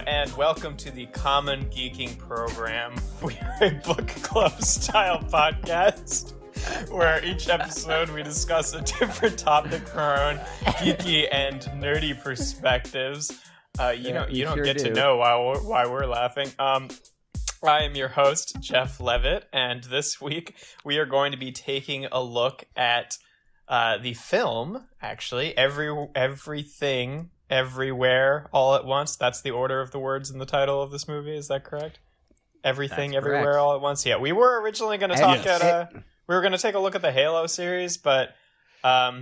and welcome to the Common Geeking Program. We are a book club style podcast where each episode we discuss a different topic from our own geeky and nerdy perspectives. You don't get to know why we're laughing. I am your host, Jeff Leavitt, and this week we are going to be taking a look at the film, actually, Everything, Everywhere, All at Once. That's the order of the words in the title of this movie. Is that correct? Everything, That's Everywhere, correct. All at Once. Yeah, we were originally going to talk we were going to take a look at the Halo series, but I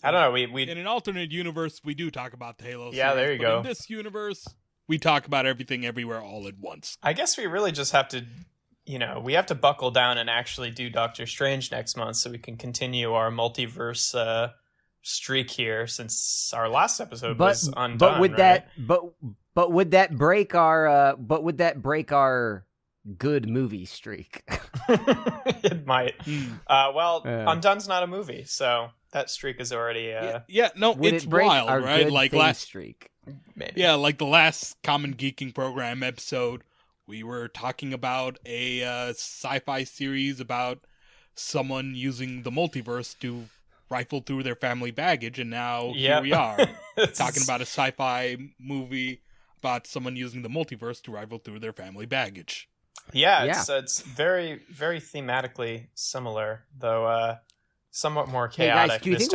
don't know. We in an alternate universe, we do talk about the Halo series. Yeah, there you go. In this universe, we talk about Everything, Everywhere, All at Once. I guess we really just have to, we have to buckle down and actually do Doctor Strange next month so we can continue our multiverse streak here, since our last episode was undone. But would right? but would that break our good movie streak? It might. Undone's not a movie, so that streak is already It's wild, right? Like last streak. Maybe. Yeah, like the last Common Geeking Program episode, we were talking about a sci-fi series about someone using the multiverse to rifle through their family baggage, and now here we are talking about a sci-fi movie about someone using the multiverse to rifle through their family baggage. It's very, very thematically similar, though somewhat more chaotic. Hey guys, do you think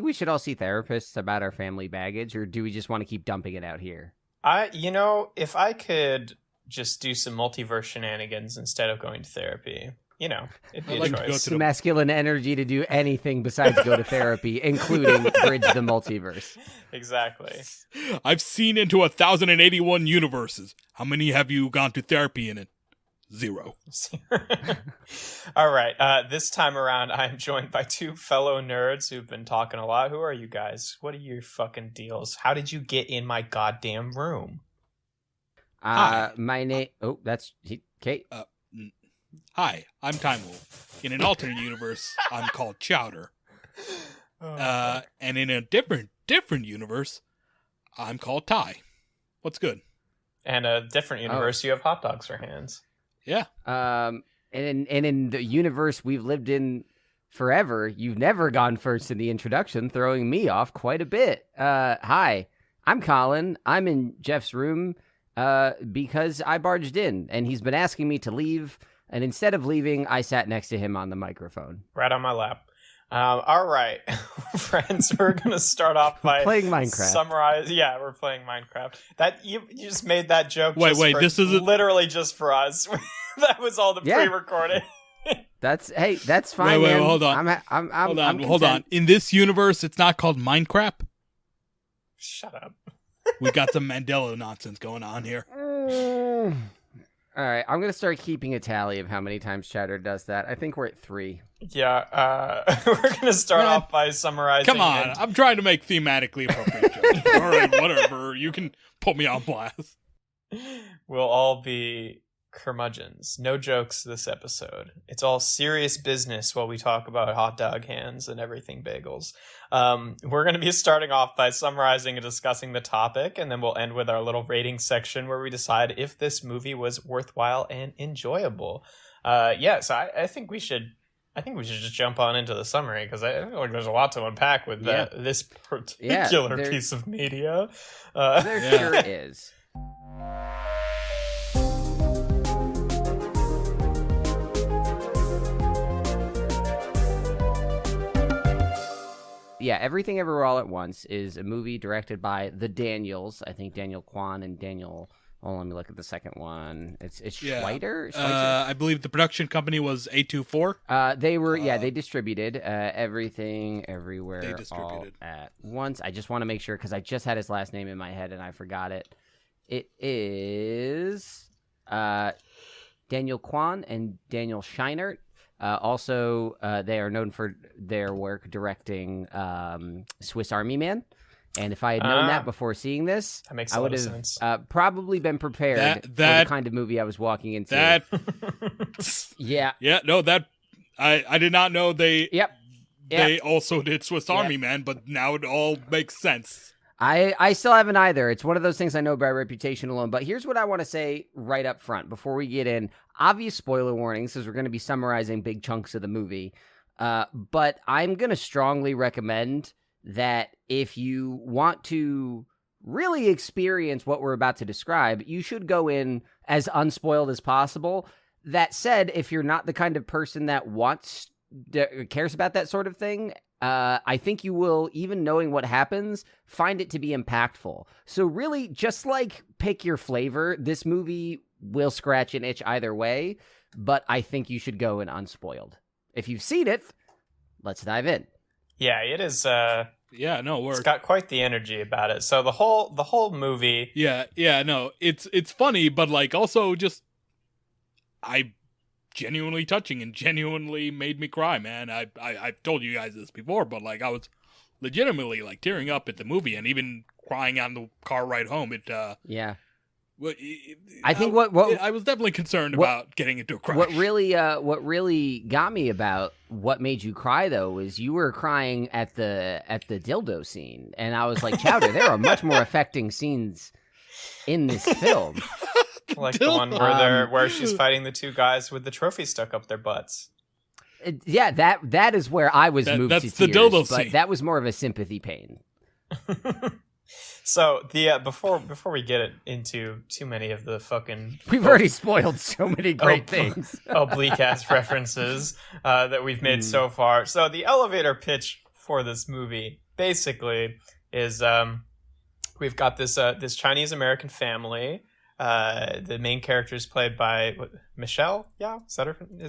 we should all see therapists about our family baggage, or do we just want to keep dumping it out here? If I could just do some multiverse shenanigans instead of going to therapy, it'd be a choice. Masculine energy to do anything besides go to therapy, including bridge the multiverse. Exactly. I've seen into 1,081 universes. How many have you gone to therapy in it? 0. All right. This time around, I'm joined by two fellow nerds who've been talking a lot. Who are you guys? What are your fucking deals? How did you get in my goddamn room? My name. Oh, that's Kate. Hi, I'm Taeemul. In an alternate universe, I'm called Chowder. And in a different universe, I'm called Ty. What's good? And a different universe, you have hot dogs for hands. Yeah. And in the universe we've lived in forever, you've never gone first in the introduction, throwing me off quite a bit. Hi, I'm Colin. I'm in Jeff's room because I barged in, and he's been asking me to leave. And instead of leaving, I sat next to him on the microphone. Right on my lap. All right, friends, we're going to start off by playing Minecraft. Yeah, we're playing Minecraft. That you just made that joke. This is literally just for us. That was all the pre-recorded. That's fine. Wait, man. hold on. Hold on. In this universe, it's not called Minecraft. Shut up. We got some Mandela nonsense going on here. All right, I'm going to start keeping a tally of how many times Chowder does that. I think we're at 3. Yeah, we're going to start off by summarizing. Come on, I'm trying to make thematically appropriate jokes. All right, whatever. You can put me on blast. We'll all be curmudgeons. No jokes this episode. It's all serious business while we talk about hot dog hands and everything bagels. We're going to be starting off by summarizing and discussing the topic, and then we'll end with our little rating section where we decide if this movie was worthwhile and enjoyable. So I think we should just jump on into the summary, because I feel like there's a lot to unpack with this particular piece of media. There sure is. Yeah, Everything Everywhere All at Once is a movie directed by the Daniels. I think Daniel Kwan and Daniel... Oh, let me look at the second one. It's Schweizer? I believe the production company was A24. They distributed Everything Everywhere All at Once. I just want to make sure, because I just had his last name in my head and I forgot it. It is Daniel Kwan and Daniel Scheinert. Also, they are known for their work directing Swiss Army Man. And if I had known that before seeing this, I would have probably been prepared for the kind of movie I was walking into. I did not know they. Yep. They also did Swiss Army Man, but now it all makes sense. I still haven't either. It's one of those things I know by reputation alone. But here's what I want to say right up front before we get in. Obvious spoiler warnings, as we're going to be summarizing big chunks of the movie. But I'm going to strongly recommend that if you want to really experience what we're about to describe, you should go in as unspoiled as possible. That said, if you're not the kind of person that cares about that sort of thing, I think you will, even knowing what happens, find it to be impactful. So really, just like pick your flavor, this movie will scratch an itch either way, but I think you should go in unspoiled. If you've seen it, let's dive in. Yeah, it is. It's got quite the energy about it. So the whole movie. It's funny, but like also just genuinely touching and genuinely made me cry, man. I've told you guys this before, but like I was legitimately like tearing up at the movie and even crying on the car ride home. I think I was definitely concerned about getting into a crash. What really got me about what made you cry though was you were crying at the dildo scene, and I was like, Chowder, there are much more affecting scenes in this film. Like the one where she's fighting the two guys with the trophy stuck up their butts. Yeah, that is where I was moved to tears. That's the dildo but scene. That was more of a sympathy pain. So before we get into too many of the fucking we've already spoiled so many great things, oblique ass references that we've made so far. So the elevator pitch for this movie basically is we've got this Chinese American family. The main character is played by Michelle Yeoh. Is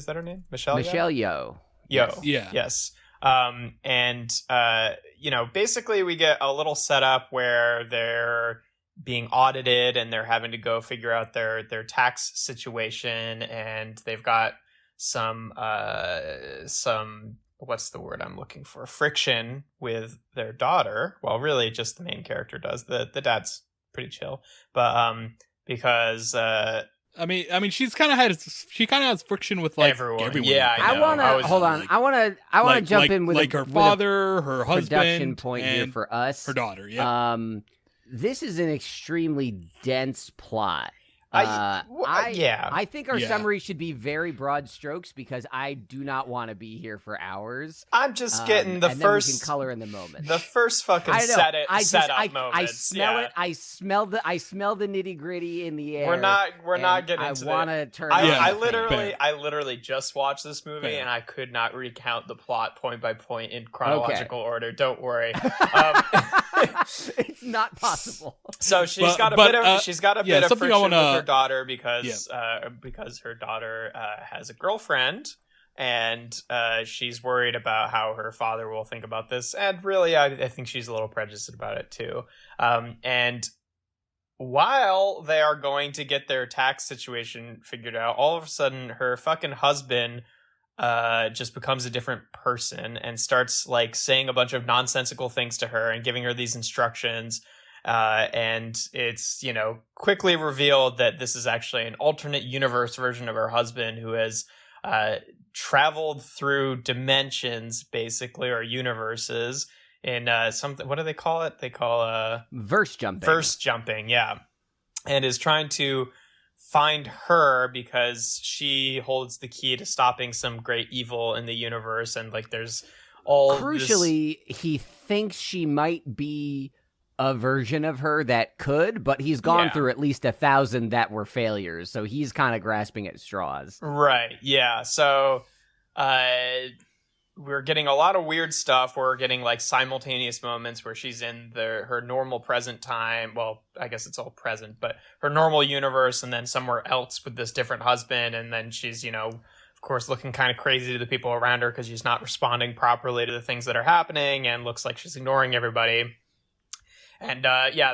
that her name? Michelle Yeoh. Yes. Basically we get a little setup where they're being audited and they're having to go figure out their tax situation, and they've got some what's the word I'm looking for? Friction with their daughter. Well, really just the main character does. The dad's pretty chill. But because I mean, she kind of has friction with like everyone. Yeah, I want to jump in with like her father, her husband, production point here for us, her daughter. Yeah. This is an extremely dense plot. I think our summary should be very broad strokes because I do not want to be here for hours. I'm just getting the first then we can color in the moment. The first fucking setup moments. I smell it. I smell the nitty gritty in the air. We're not getting into it. I want to turn. I literally just watched this movie and I could not recount the plot point by point in chronological order. Don't worry. It's not possible. So she's got a bit of friction with her daughter because her daughter has a girlfriend, and she's worried about how her father will think about this, and really I think she's a little prejudiced about it too. And while they are going to get their tax situation figured out, all of a sudden her fucking husband just becomes a different person and starts like saying a bunch of nonsensical things to her and giving her these instructions. And it's, quickly revealed that this is actually an alternate universe version of her husband who has traveled through dimensions, basically, or universes in something. What do they call it? They call verse jumping. Verse jumping, yeah. And is trying to find her because she holds the key to stopping some great evil in the universe, and like there's all crucially he thinks she might be a version of her that could, but he's gone through at least 1,000 that were failures, so he's kind of grasping at straws. Right, yeah. So we're getting a lot of weird stuff. We're getting like simultaneous moments where she's in her normal present time. Well, I guess it's all present, but her normal universe, and then somewhere else with this different husband, and then she's, of course, looking kind of crazy to the people around her because she's not responding properly to the things that are happening and looks like she's ignoring everybody. And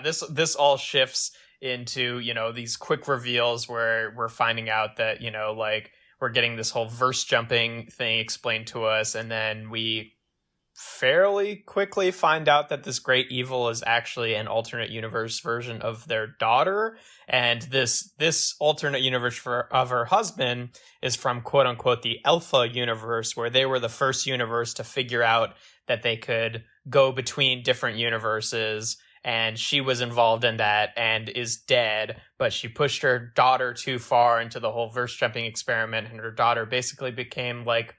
this all shifts into, these quick reveals where we're finding out that, we're getting this whole verse jumping thing explained to us. And then we fairly quickly find out that this great evil is actually an alternate universe version of their daughter. And this alternate universe of her husband is from, quote unquote, the Alpha universe, where they were the first universe to figure out that they could go between different universes and she was involved in that and is dead, but she pushed her daughter too far into the whole verse jumping experiment, and her daughter basically became like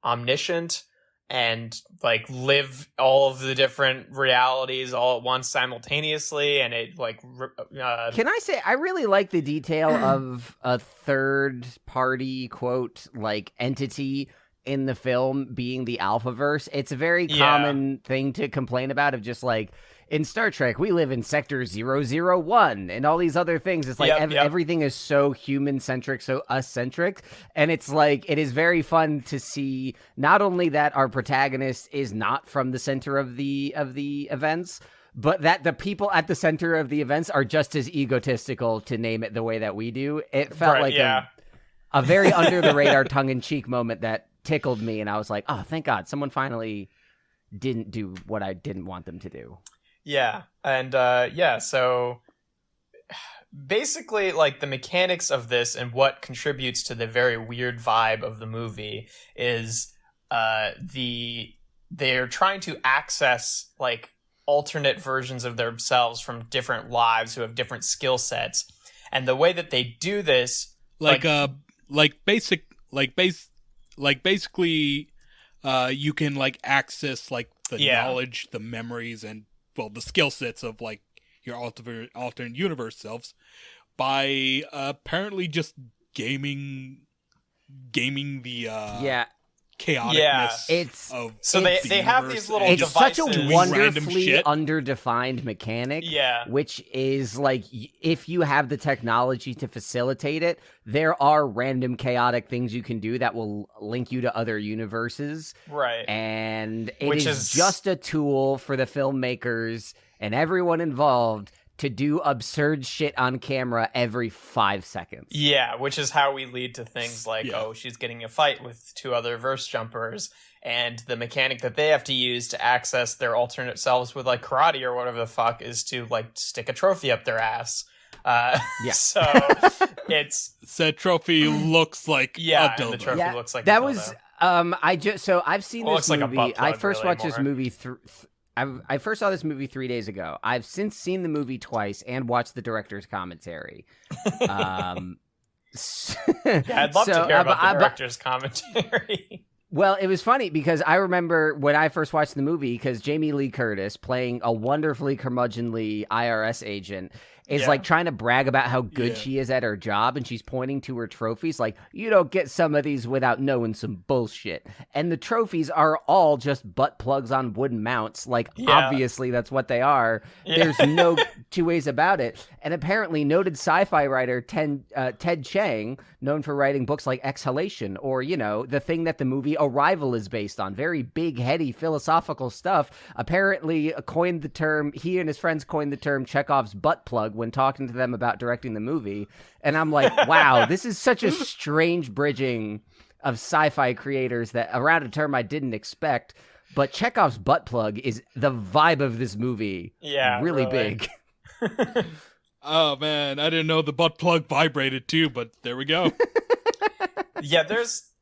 omniscient and like live all of the different realities all at once simultaneously, and it like Can I say I really like the detail of a third party quote like entity in the film being the Alphaverse. It's a very common thing to complain about, of just like in Star Trek, we live in Sector 001 and all these other things. It's like everything is so human-centric, so us-centric. And it's like, it is very fun to see not only that our protagonist is not from the center of the events, but that the people at the center of the events are just as egotistical, to name it the way that we do. It felt like a very under-the-radar, tongue-in-cheek moment that tickled me. And I was like, oh, thank God, someone finally didn't do what I didn't want them to do. Yeah, and so basically, like, the mechanics of this and what contributes to the very weird vibe of the movie is they're trying to access, like, alternate versions of themselves from different lives who have different skill sets, and the way that they do this, basically, you can like access like the knowledge, the memories, and the skill sets of like your alternate universe selves by apparently just gaming the chaoticness of they have these little it's devices. Such a wonderfully underdefined mechanic, which is like, if you have the technology to facilitate it, there are random chaotic things you can do that will link you to other universes, right? And it is just a tool for the filmmakers and everyone involved to do absurd shit on camera every 5 seconds. Yeah, which is how we lead to things like, oh, she's getting a fight with two other verse jumpers, and the mechanic that they have to use to access their alternate selves with like karate or whatever the fuck is to like stick a trophy up their ass. So it's said trophy looks like a dildo. And the trophy looks like that a was dildo. I've seen this movie. Like I first watched this movie I first saw this movie 3 days ago. I've since seen the movie twice and watched the director's commentary. I'd love to hear about the director's commentary. Well, it was funny because I remember when I first watched the movie, because Jamie Lee Curtis, playing a wonderfully curmudgeonly IRS agent, is like trying to brag about how good she is at her job, and she's pointing to her trophies like, you don't get some of these without knowing some bullshit. And the trophies are all just butt plugs on wooden mounts. Like, obviously that's what they are. There's no two ways about it. And apparently noted sci-fi writer Ted Chiang, known for writing books like Exhalation, or, you know, the thing that the movie Arrival is based on, very big, heady, philosophical stuff, apparently coined the term, he and his friends coined the term Chekhov's butt plug when talking to them about directing the movie. And I'm like, wow, this is such a strange bridging of sci-fi creators that around a term I didn't expect. But Chekhov's butt plug is the vibe of this movie. Yeah, really big. Oh man, I didn't know the butt plug vibrated too, but there we go.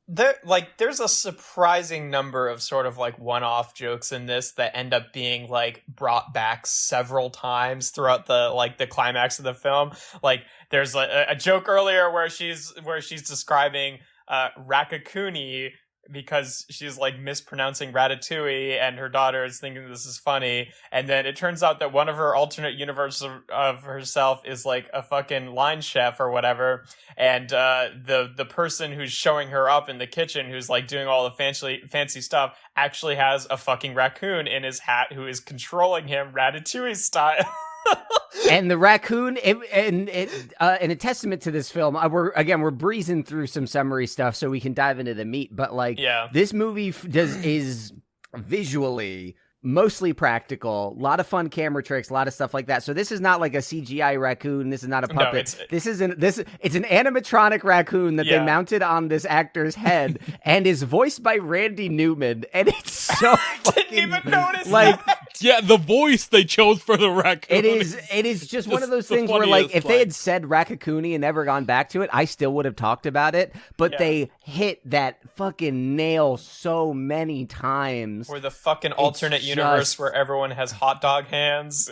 There's a surprising number of sort of like one-off jokes in this that end up being like brought back several times throughout the climax of the film. Like, there's a joke earlier where she's describing Raccacoonie because she's like mispronouncing ratatouille, and her daughter is thinking this is funny, and then it turns out that one of her alternate universes of herself is like a fucking line chef or whatever, and the person who's showing her up in the kitchen, who's like doing all the fancy stuff, actually has a fucking raccoon in his hat who is controlling him ratatouille style. And the raccoon, in a testament to this film, we're breezing through some summary stuff so we can dive into the meat. But this movie is visually mostly practical, a lot of fun camera tricks, a lot of stuff like that. So this is not like a CGI raccoon. This is not a puppet. It's an animatronic raccoon that they mounted on this actor's head and is voiced by Randy Newman. And it's so I didn't even notice that. Yeah, the voice they chose for the raccoon. It is just one of those things where, like, if they had said Raccacoonie and never gone back to it, I still would have talked about it. But they hit that fucking nail so many times. Or the fucking alternate universe where everyone has hot dog hands.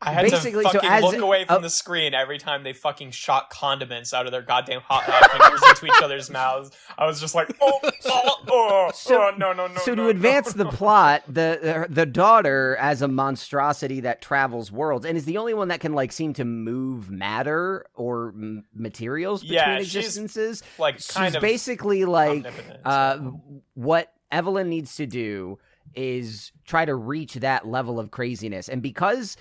I had to fucking look away from the screen every time they fucking shot condiments out of their goddamn hot dog fingers into each other's mouths. I was just like, no. So to advance the plot, the daughter, as a monstrosity that travels worlds and is the only one that can, like, seem to move matter or materials between existences. She's basically like, what Evelyn needs to do is try to reach that level of craziness. And because,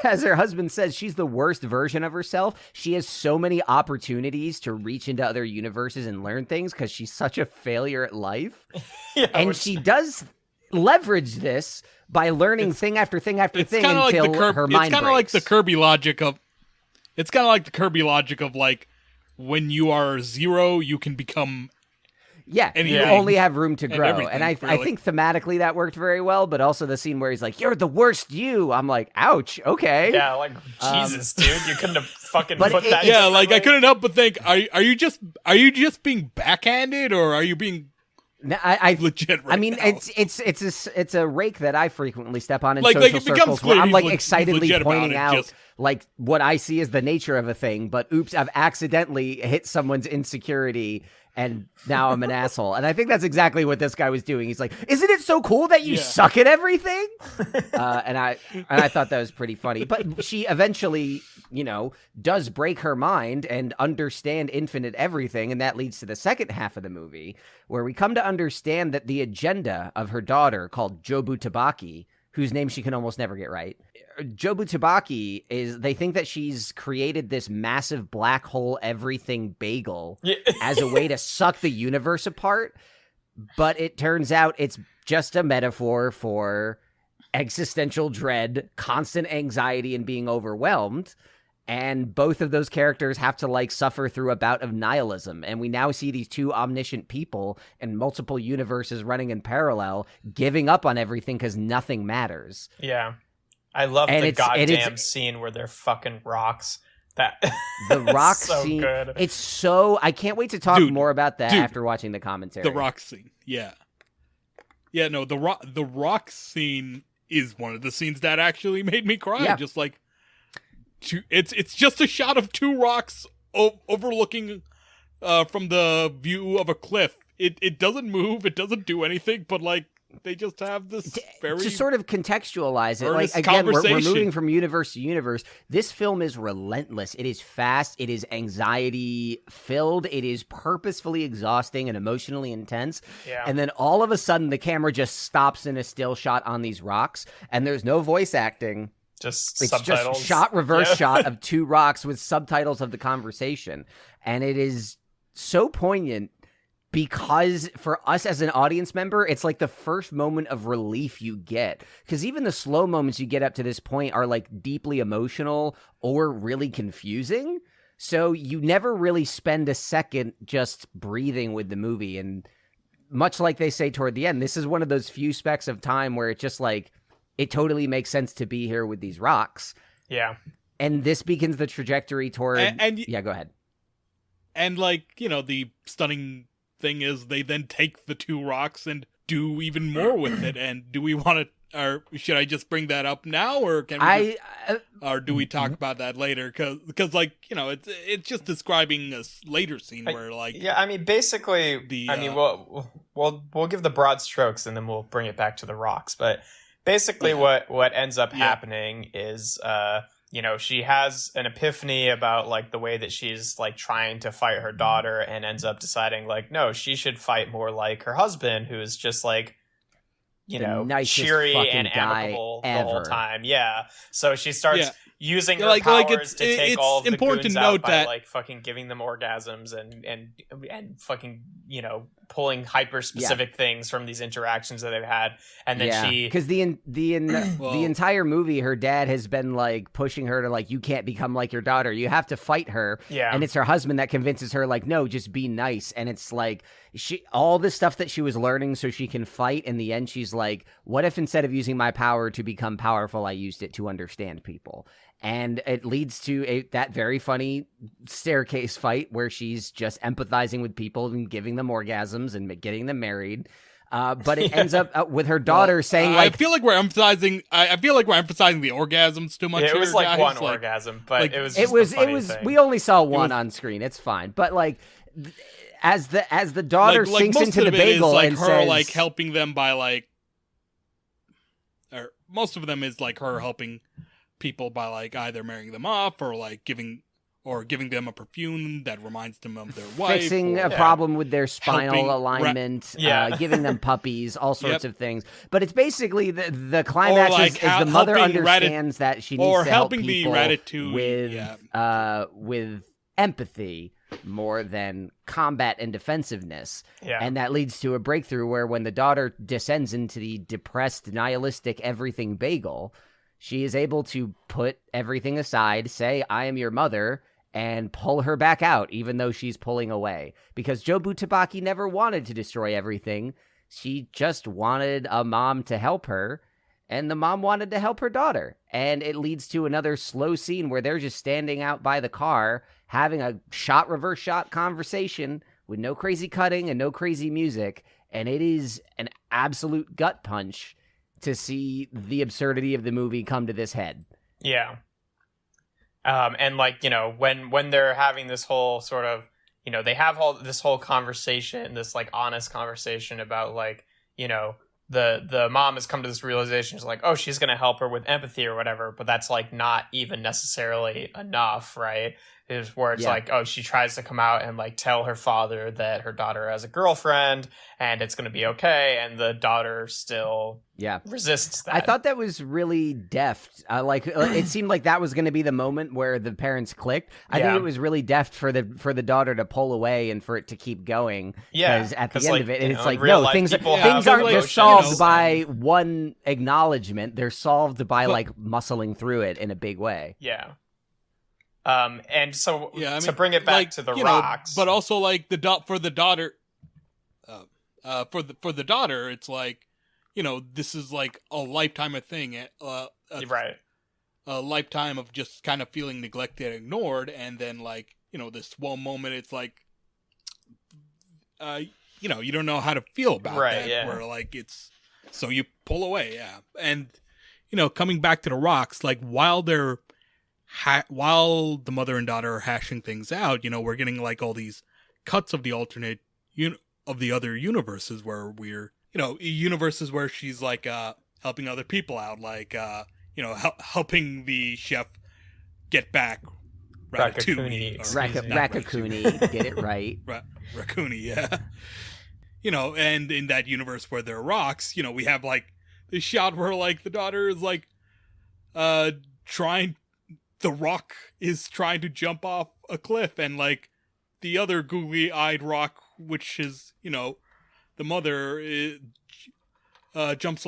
as her husband says, she's the worst version of herself, she has so many opportunities to reach into other universes and learn things because she's such a failure at life. She does leverage this by learning thing after thing after thing until her mind breaks. It's kind of like the Kirby logic of, like, when you are zero, you can become anything. You only have room to grow. And I think thematically that worked very well, but also the scene where he's like, "You're the worst you." I'm like, ouch, okay. Yeah, like, Jesus, dude, you couldn't have fucking put that. Yeah, like, I couldn't help but think, are you just being backhanded, or are you being legit right I mean, now? it's a rake that I frequently step on in like, social it becomes circles where I'm, like, he's excitedly legit pointing about it, out like what I see as the nature of a thing, but oops, I've accidentally hit someone's insecurity and now I'm an asshole. And I think that's exactly what this guy was doing. He's like, "Isn't it so cool that you suck at everything?" And I thought that was pretty funny. But she eventually, does break her mind and understand infinite everything. And that leads to the second half of the movie, where we come to understand that the agenda of her daughter, called Jobu Tabaki, whose name she can almost never get right. Jobu Tabaki they think that she's created this massive black hole everything bagel as a way to suck the universe apart. But it turns out it's just a metaphor for existential dread, constant anxiety, and being overwhelmed. And both of those characters have to, like, suffer through a bout of nihilism. And we now see these two omniscient people in multiple universes running in parallel, giving up on everything because nothing matters. Yeah. I love the goddamn scene where they're fucking rocks. The rock scene. Good. It's so... I can't wait to talk more about that after watching the commentary. The rock scene. Yeah. Yeah, no, the rock scene is one of the scenes that actually made me cry. Yeah. Just like... It's just a shot of two rocks overlooking from the view of a cliff. It doesn't move. It doesn't do anything. But, like, they just have this very... To sort of contextualize it, like, again, we're moving from universe to universe. This film is relentless. It is fast. It is anxiety-filled. It is purposefully exhausting and emotionally intense. Yeah. And then all of a sudden, the camera just stops in a still shot on these rocks, and there's no voice acting. It's subtitles. Just reverse shot of two rocks with subtitles of the conversation. And it is so poignant because for us as an audience member, it's like the first moment of relief you get. Because even the slow moments you get up to this point are, like, deeply emotional or really confusing. So you never really spend a second just breathing with the movie. And much like they say toward the end, this is one of those few specks of time where it's just like, it totally makes sense to be here with these rocks. Yeah. And this begins the trajectory toward... Yeah, go ahead. And, like, the stunning thing is they then take the two rocks and do even more with it. And do we want to... Or should I just bring that up now? Or can we or do we talk about that later? Because like, it's just describing a later scene where, like... Yeah, I mean, basically... we'll give the broad strokes and then we'll bring it back to the rocks. But... Basically, what ends up happening is, she has an epiphany about, like, the way that she's, like, trying to fight her daughter and ends up deciding, like, no, she should fight more like her husband, who is just, like, cheery and amicable the whole time. Yeah. So she starts using her powers to take all of the goons out by, like, fucking giving them orgasms and fucking, pulling hyper specific things from these interactions that they've had, and then she because the entire movie, her dad has been like pushing her to like, you can't become like your daughter, you have to fight her, and it's her husband that convinces her like, no, just be nice. And it's like all the stuff that she was learning so she can fight, in the end she's like, what if instead of using my power to become powerful, I used it to understand people? And it leads to that very funny staircase fight where she's just empathizing with people and giving them orgasms and getting them married. But it ends up with her daughter saying, like, I feel like we're emphasizing the orgasms too much. Yeah, it was like one orgasm, but like, it was. Thing. We only saw one on screen. It's fine. But like, as the daughter sinks into the bagel like and her says, like helping them by like, or most of them is like her helping people by like either marrying them off or like giving them a perfume that reminds them of their wife, fixing a problem with their spinal alignment, giving them puppies, all sorts of things. But it's basically the climax like is the mother understands that she needs to help people with empathy more than combat and defensiveness. And that leads to a breakthrough where when the daughter descends into the depressed, nihilistic everything bagel, she is able to put everything aside, say, I am your mother, and pull her back out, even though she's pulling away. Because Jobu Tabaki never wanted to destroy everything. She just wanted a mom to help her, and the mom wanted to help her daughter. And it leads to another slow scene where they're just standing out by the car, having a reverse shot conversation with no crazy cutting and no crazy music. And it is an absolute gut punch to see the absurdity of the movie come to this head. Yeah. And like, you know, when they're having this whole sort of, you know, they have this whole conversation, this like honest conversation about like, you know, the mom has come to this realization. She's like, oh, she's going to help her with empathy or whatever. But that's like not even necessarily enough, right? Is where it's like, oh, she tries to come out and like tell her father that her daughter has a girlfriend and it's going to be okay. And the daughter still resists that. I thought that was really deft. It seemed like that was going to be the moment where the parents clicked. I think it was really deft for the daughter to pull away and for it to keep going. Yeah. Because at the end of it, it's like, no, things aren't just solved by one acknowledgement. They're solved by like muscling through it in a big way. Yeah. And so to bring it back like, to the rocks, but also like for the daughter, it's like, you know, this is like a lifetime of thing, right? A lifetime of just kind of feeling neglected and ignored, and then like, you know, this one moment, it's like, you know, you don't know how to feel about that, where like it's so you pull away, and you know, coming back to the rocks, like while the mother and daughter are hashing things out, you know, we're getting like all these cuts of the alternate of the other universes where we're, you know, universes where she's like helping other people out, like you know, helping the chef get back Ratatouille. Ratatouille, get it right. Raccoon, yeah. You know, and in that universe where there are rocks, you know, we have like this shot where like the daughter is like the rock is trying to jump off a cliff, and like the other googly-eyed rock, which is, you know, the mother, jumps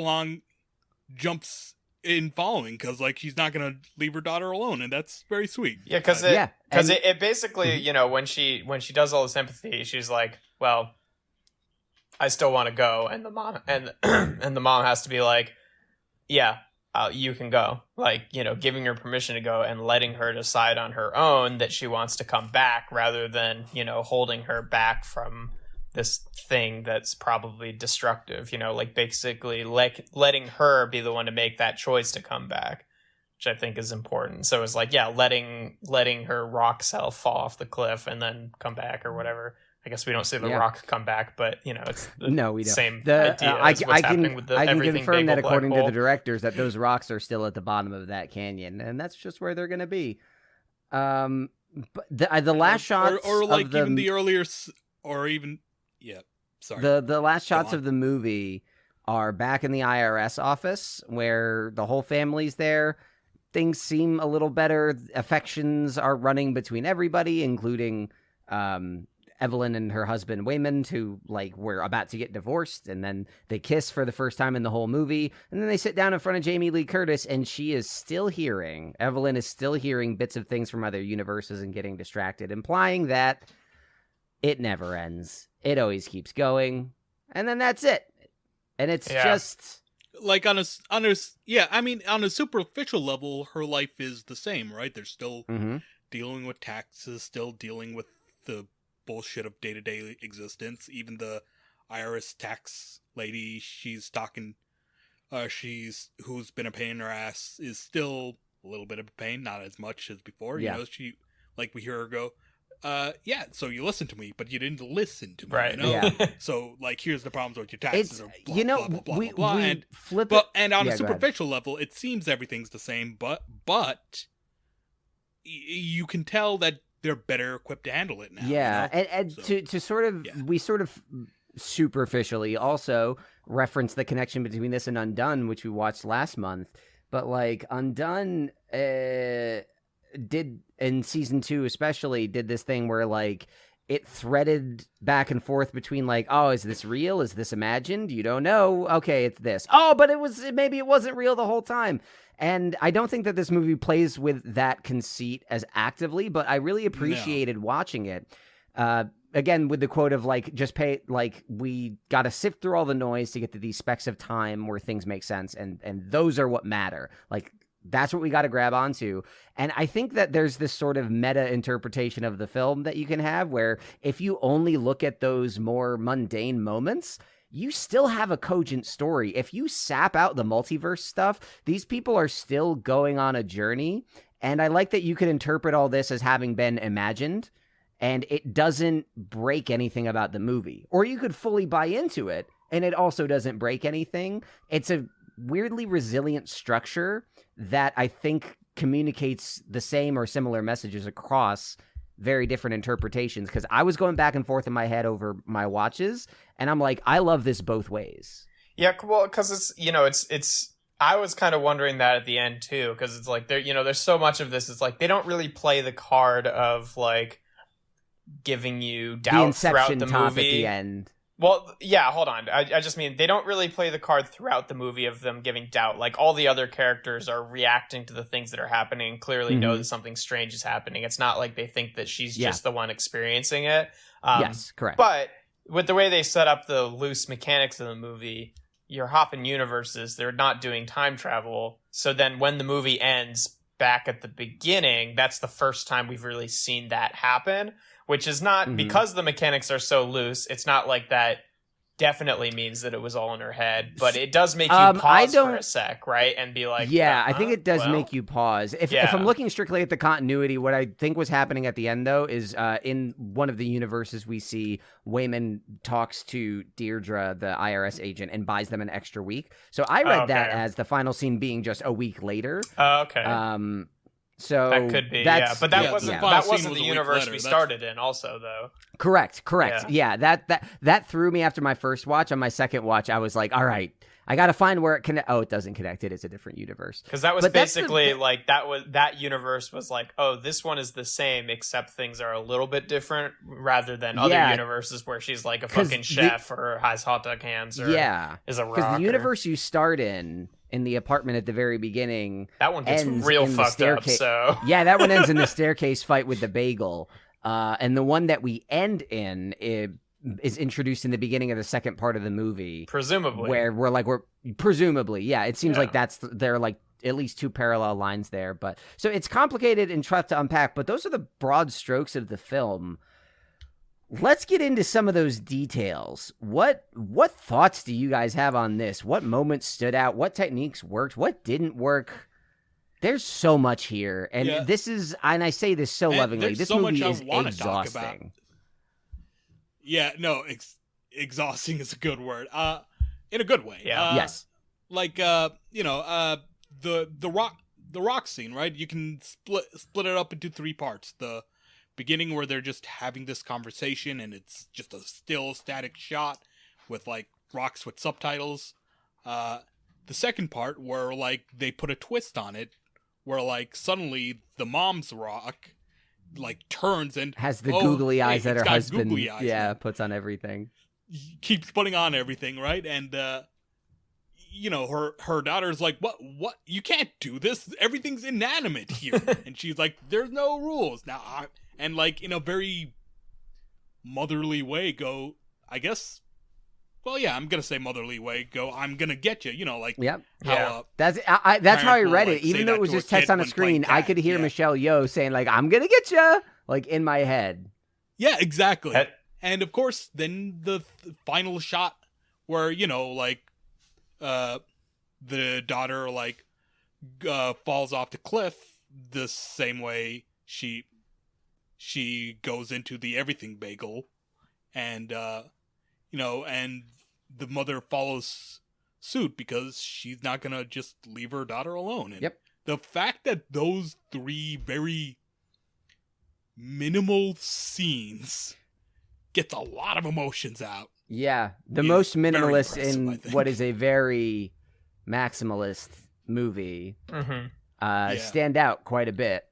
jumps in following, because like she's not gonna leave her daughter alone, and that's very sweet. Yeah, because it basically, you know, when she does all this empathy, she's like, well, I still want to go, and the mom and the mom has to be like, yeah, you can go, like, you know, giving her permission to go and letting her decide on her own that she wants to come back, rather than, you know, holding her back from this thing that's probably destructive, you know, like basically like letting her be the one to make that choice to come back, which I think is important. So it's like, yeah, letting her rock self fall off the cliff and then come back or whatever. I guess we don't see the rock come back, but you know, it's the same idea. I can confirm that according to the directors that those rocks are still at the bottom of that canyon, and that's just where they're going to be. But the last shots, or like of even the earlier, or even sorry, the last shots of the movie are back in the IRS office where the whole family's there. Things seem a little better. Affections are running between everybody, including Evelyn and her husband Waymond, who like were about to get divorced, and then they kiss for the first time in the whole movie, and then they sit down in front of Jamie Lee Curtis, and Evelyn is still hearing bits of things from other universes and getting distracted, implying that it never ends. It always keeps going, and then that's it. And it's just like on a superficial level, her life is the same, right? They're still dealing with taxes, still dealing with the bullshit of day-to-day existence. Even the IRS tax lady she's talking, who's been a pain in her ass, is still a little bit of a pain, not as much as before. Yeah. You know, we hear her go, so you listened to me, but you didn't listen to me, right? You know? Yeah. So, like, here's the problems with your taxes. And on a superficial level, it seems everything's the same, but you can tell that they're better equipped to handle it now. Yeah, you know? and to sort of, we sort of superficially also reference the connection between this and Undone, which we watched last month. But like Undone did in season 2 especially did this thing where like it threaded back and forth between like, oh, is this real? Is this imagined? You don't know. Okay, it's this. Oh, but maybe it wasn't real the whole time. And I don't think that this movie plays with that conceit as actively, but I really appreciated watching it. Again, with the quote of like, we got to sift through all the noise to get to these specks of time where things make sense. And those are what matter. Like, that's what we got to grab onto. And I think that there's this sort of meta interpretation of the film that you can have where if you only look at those more mundane moments, you still have a cogent story. If you sap out the multiverse stuff, these people are still going on a journey. And I like that you could interpret all this as having been imagined, and it doesn't break anything about the movie. Or you could fully buy into it, and it also doesn't break anything. It's a weirdly resilient structure that I think communicates the same or similar messages across very different interpretations, because I was going back and forth in my head over my watches, and I'm like, I love this both ways. Yeah, well, because it's I was kind of wondering that at the end too, because it's like there's so much of this. It's like they don't really play the card of like giving you doubt throughout the movie. At the end. Well, yeah, hold on. I just mean they don't really play the card throughout the movie of them giving doubt. Like, all the other characters are reacting to the things that are happening and clearly know that something strange is happening. It's not like they think that she's just the one experiencing it. Yes, correct. But with the way they set up the loose mechanics of the movie, you're hopping universes. They're not doing time travel. So then when the movie ends back at the beginning, that's the first time we've really seen that happen. Which is not, because the mechanics are so loose, it's not like that definitely means that it was all in her head, but it does make you pause for a sec, right? And be like, I think it does make you pause. If I'm looking strictly at the continuity, what I think was happening at the end, though, is in one of the universes we see, Waymond talks to Deirdre, the IRS agent, and buys them an extra week. So I read that as the final scene being just a week later. Okay. So that could be, but that wasn't the universe we started in, also, though. Correct. Yeah, that threw me after my first watch. On my second watch, I was like, all right, I got to find where it connects. Oh, it doesn't connect. It is a different universe. Because that was basically like that universe was like, oh, this one is the same, except things are a little bit different, rather than other universes where she's like a fucking chef or has hot dog hands or is a rocker. Because the universe you start in the apartment at the very beginning, that one gets real fucked up. So that one ends in the staircase fight with the bagel, and the one that we end in is introduced in the beginning of the second part of the movie, presumably, where we're presumably, it seems like they're like at least two parallel lines there. But so it's complicated and tough to unpack, but those are the broad strokes of the film. Let's get into some of those details. What thoughts do you guys have on this? What moments stood out? What techniques worked? What didn't work? There's so much here, and this is, and I say this so lovingly, this movie is exhausting. Yeah, no, exhausting is a good word. In a good way. Yeah. Yes. Like the rock scene, right? You can split it up into 3 parts. The beginning, where they're just having this conversation and it's just a still static shot with like rocks with subtitles. The second part, where like they put a twist on it, where like suddenly the mom's rock like turns and has the googly eyes that her husband puts on everything. Keeps putting on everything, right? And her daughter's like, what you can't do this, everything's inanimate here. And she's like, there's no rules now. And like in a very motherly way go, I guess, well, yeah, I'm gonna say motherly way go, I'm gonna get you, like that's how I read it, even though it was just text on a screen. I could hear Michelle Yeoh saying like, I'm gonna get you, like in my head. Yeah, exactly. And of course then the final shot where the daughter like falls off the cliff the same way she goes into the everything bagel, and and the mother follows suit because she's not gonna just leave her daughter alone. And the fact that those three very minimal scenes gets a lot of emotions out. Yeah, the most minimalist in what is a very maximalist movie stand out quite a bit.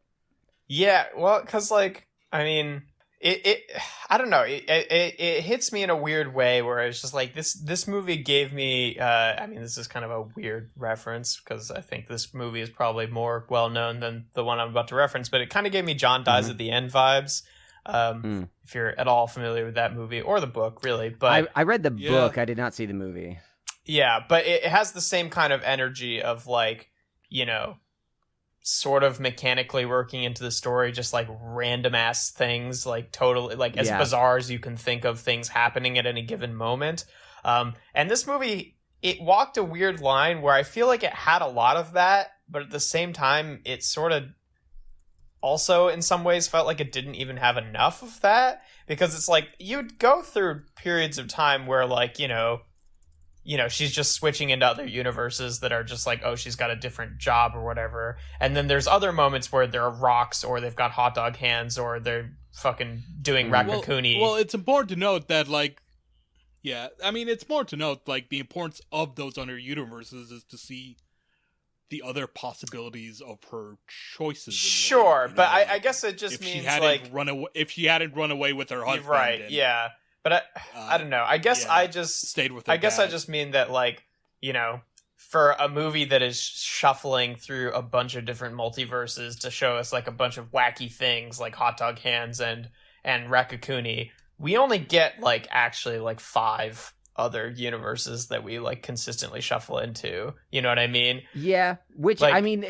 Yeah, well, because like, I mean, it I don't know, it hits me in a weird way where it's just like this movie gave me. I mean, this is kind of a weird reference because I think this movie is probably more well known than the one I'm about to reference, but it kind of gave me John Dies at the End vibes. If you're at all familiar with that movie or the book, really. But I read the book. I did not see the movie. Yeah, but it has the same kind of energy of like, sort of mechanically working into the story, just like random ass things, like totally like as bizarre as you can think of things happening at any given moment. And this movie, it walked a weird line where I feel like it had a lot of that, but at the same time, it sort of also in some ways felt like it didn't even have enough of that, because it's like you'd go through periods of time where like, she's just switching into other universes that are just like, oh, she's got a different job or whatever. And then there's other moments where there are rocks or they've got hot dog hands or they're fucking doing Rakakuni. Well, it's important to note that like, it's more to note like the importance of those other universes is to see the other possibilities of her choices. Sure, but I guess it just means like if she hadn't run away with her husband, right? Yeah, but I don't know. I guess I just stayed with her. I guess I just mean that like for a movie that is shuffling through a bunch of different multiverses to show us like a bunch of wacky things like hot dog hands and Rakakuni, we only get like actually like 5 other universes that we like consistently shuffle into. You know what I mean? Yeah, which like, I mean,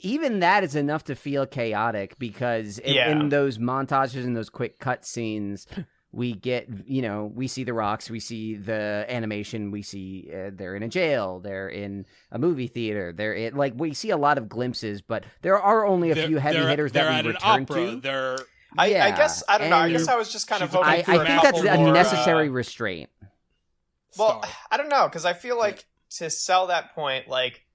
even that is enough to feel chaotic because in those montages and those quick cut scenes, we get, we see the rocks, we see the animation, we see they're in a jail, they're in a movie theater, we see a lot of glimpses, but there are only a few heavy hitters that we return to. I guess, I don't know, I guess I was just kind of hoping for I think that's a necessary restraint. Well, I don't know, because I feel like to sell that point, like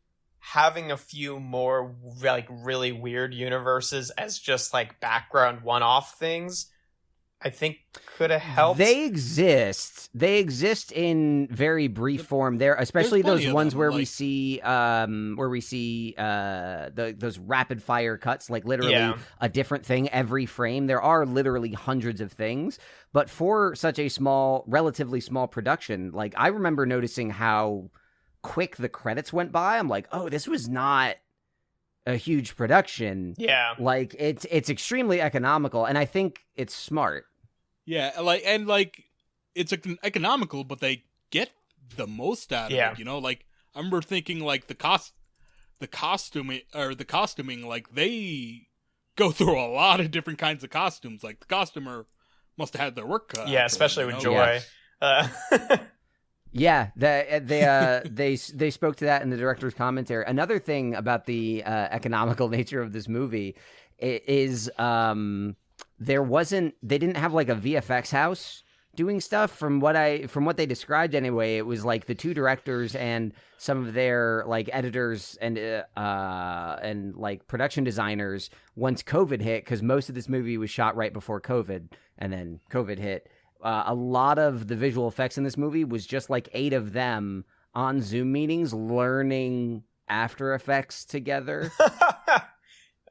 having a few more like really weird universes as just like background one-off things, I think could have helped. They exist in very brief form there, especially those ones where we see those rapid fire cuts, like literally a different thing every frame. There are literally hundreds of things, but for such a relatively small production, like I remember noticing how quick the credits went by. I'm like, oh, this was not a huge production. Yeah, like it's extremely economical, and I think it's smart. Yeah, it's economical, but they get the most out of it. Like I remember thinking, like the costuming, like they go through a lot of different kinds of costumes. Like the costumer must have had their work cut. Yeah, especially with Joy. Yeah, they spoke to that in the director's commentary. Another thing about the economical nature of this movie is they didn't have like a VFX house doing stuff. From what they described anyway, it was like the 2 directors and some of their like editors and like production designers once COVID hit, because most of this movie was shot right before COVID and then COVID hit. A lot of the visual effects in this movie was just like 8 of them on Zoom meetings learning After Effects together.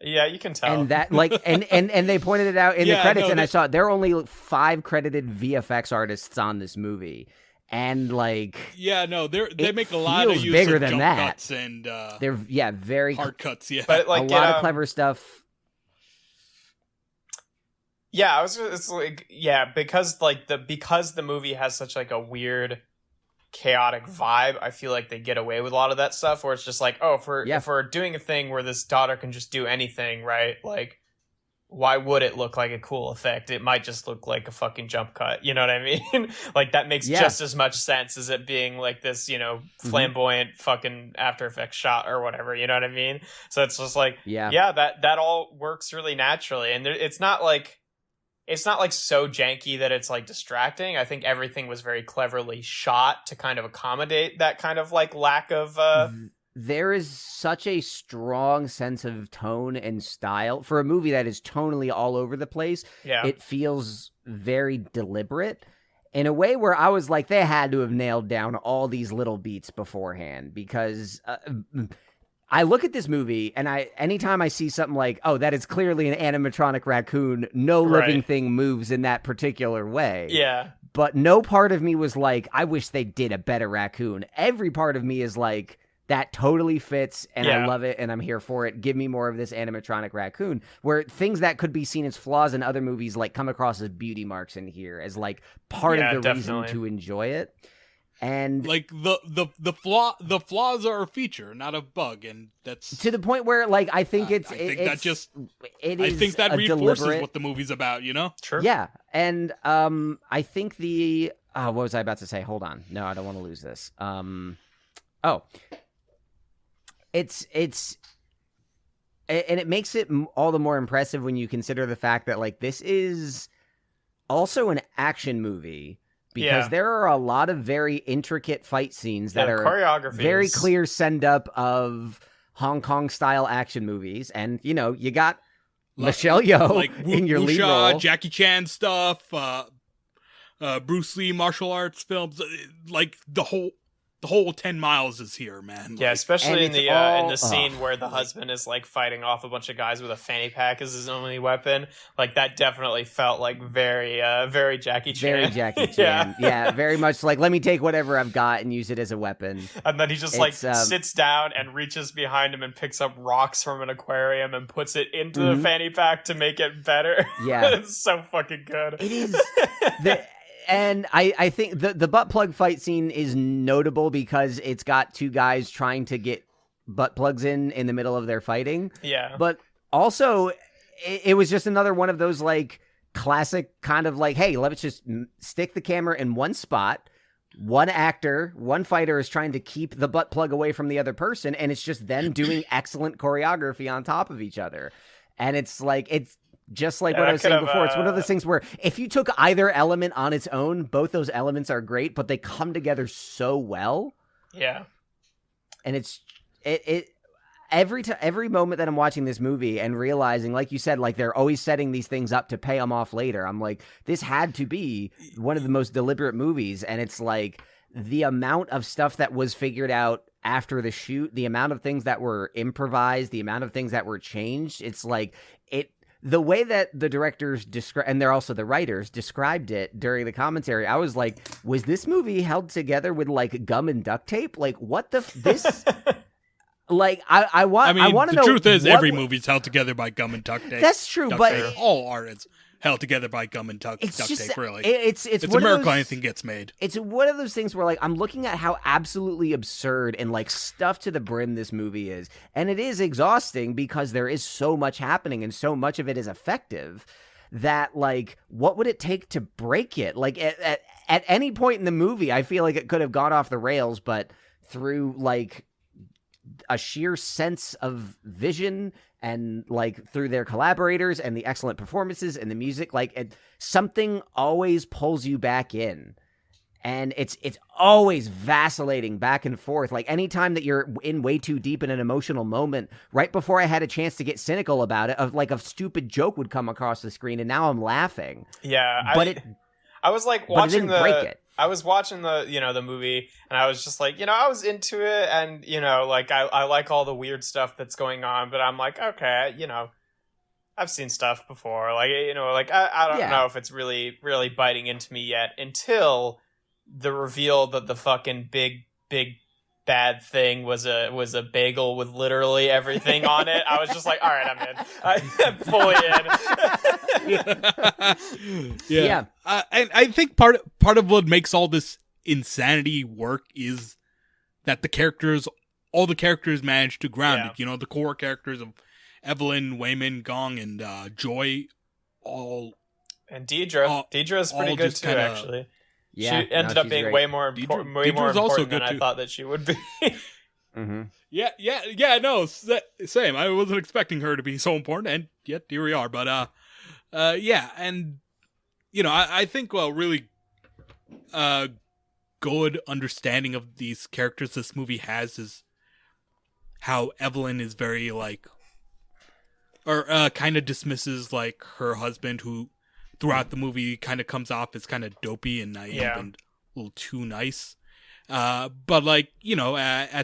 Yeah, you can tell. And that and they pointed it out in the credits, and I saw there are only 5 credited VFX artists on this movie. And they make a lot of use bigger of than jump that. cuts and they're very hard cuts, but a lot of clever stuff. Yeah, because because the movie has such like a weird, chaotic vibe. I feel like they get away with a lot of that stuff, where it's just like, if we're doing a thing where this daughter can just do anything, right? Like, why would it look like a cool effect? It might just look like a fucking jump cut. You know what I mean? Like, that makes just as much sense as it being like this, flamboyant fucking After Effects shot or whatever. You know what I mean? So it's just like, that all works really naturally. And it's not like so janky that it's like distracting. I think everything was very cleverly shot to kind of accommodate that kind of like lack of There is such a strong sense of tone and style for a movie that is tonally all over the place. Yeah. It feels very deliberate in a way where I was like, they had to have nailed down all these little beats beforehand, because I look at this movie and anytime I see something like, that is clearly an animatronic raccoon, no living thing moves in that particular way. Yeah. But no part of me was like, I wish they did a better raccoon. Every part of me is like, that totally fits, and I love it, and I'm here for it. Give me more of this animatronic raccoon, where things that could be seen as flaws in other movies like come across as beauty marks in here, as like part of the reason to enjoy it. And like the flaws are a feature, not a bug, and that's to the point where like I think that reinforces what the movie's about, Sure. Yeah, and I think what was I about to say? Hold on, no, I don't want to lose this. It's and it makes it all the more impressive when you consider the fact that like this is also an action movie, because there are a lot of very intricate fight scenes that are very clear send up of Hong Kong style action movies, and you got Michelle Yeoh in your lead role, Jackie Chan stuff, Bruce Lee martial arts films, like the whole 10 miles is here, man. Yeah, especially in the scene where the husband is like fighting off a bunch of guys with a fanny pack as his only weapon. Like, that definitely felt like very Jackie Chan. Very Jackie Chan. Yeah, very much like, let me take whatever I've got and use it as a weapon. And then he just sits down and reaches behind him and picks up rocks from an aquarium and puts it into the fanny pack to make it better. Yeah. It's so fucking good. It is. And I think the butt plug fight scene is notable because it's got 2 guys trying to get butt plugs in the middle of their fighting. Yeah. But also, it was just another one of those like classic kind of like, hey, let's just stick the camera in one spot. One fighter is trying to keep the butt plug away from the other person, and it's just them doing excellent choreography on top of each other. And it's just like what I was saying before. It's one of those things where if you took either element on its own, both those elements are great, but they come together so well. Yeah. And it's every moment that I'm watching this movie and realizing, like you said, like they're always setting these things up to pay them off later. I'm like, this had to be one of the most deliberate movies. And it's like the amount of stuff that was figured out after the shoot, the amount of things that were improvised, the amount of things that were changed. It's like the way that the directors and they're also the writers described it during the commentary, I was like, was this movie held together with like gum and duct tape? Like, what this? Like, I want to know. The truth is, every movie's held together by gum and duct tape. That's true, but all art is held together by gum and duct tape. Really, it's a miracle anything gets made. It's one of those things where like I'm looking at how absolutely absurd and like stuffed to the brim this movie is, and it is exhausting because there is so much happening and so much of it is effective. That like, what would it take to break it? Like at any point in the movie, I feel like it could have gone off the rails, but through like a sheer sense of vision and like through their collaborators and the excellent performances and the music, like something always pulls you back in, and it's always vacillating back and forth. Like anytime that you're in way too deep in an emotional moment, right before I had a chance to get cynical about it, of like a stupid joke would come across the screen and now I'm laughing. Yeah. But I was like watching break it. I was watching the movie, and I was just like, I was into it, and like I like all the weird stuff that's going on, but I'm like, okay, I've seen stuff before, like like I don't know if it's really really biting into me yet until the reveal that the fucking big bad thing was a bagel with literally everything on it. I was just like, all right, I'm in. I'm fully in. Yeah. And I think part of what makes all this insanity work is that all the characters manage to ground it. The core characters of Evelyn, Wayman, Gong, and Joy, all. And Deidre. Deidre's pretty good too, actually. Yeah, she ended up being great. way more important than I thought that she would be. Mm-hmm. Yeah. No, same. I wasn't expecting her to be so important, and yet here we are. But and I think really good understanding of these characters this movie has is how Evelyn is very kind of dismisses her husband, who throughout the movie kind of comes off as kind of dopey and naive and a little too nice. But at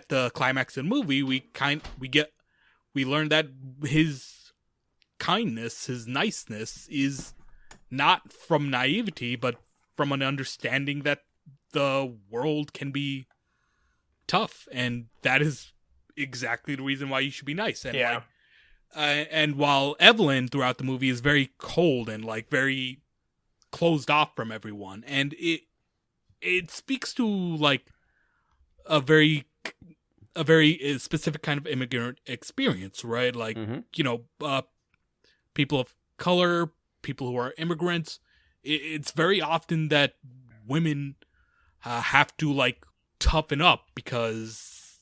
the climax of the movie, we learn that his kindness, his niceness is not from naivety, but from an understanding that the world can be tough, and that is exactly the reason why you should be nice. And and while Evelyn throughout the movie is very cold and very closed off from everyone, and it speaks to a very specific kind of immigrant experience, right? People of color, people who are immigrants. It's very often that women have to toughen up because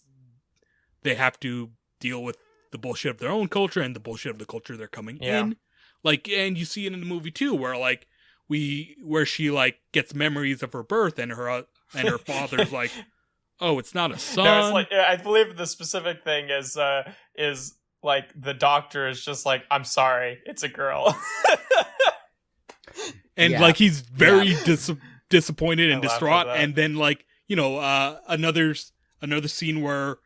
they have to deal with the bullshit of their own culture and the bullshit of the culture they're coming in. And you see it in the movie too, where she gets memories of her birth, and her father's like, oh, it's not a son. No, it's I believe the specific thing is the doctor is just like, I'm sorry, it's a girl. And he's very disappointed and distraught, and then another scene where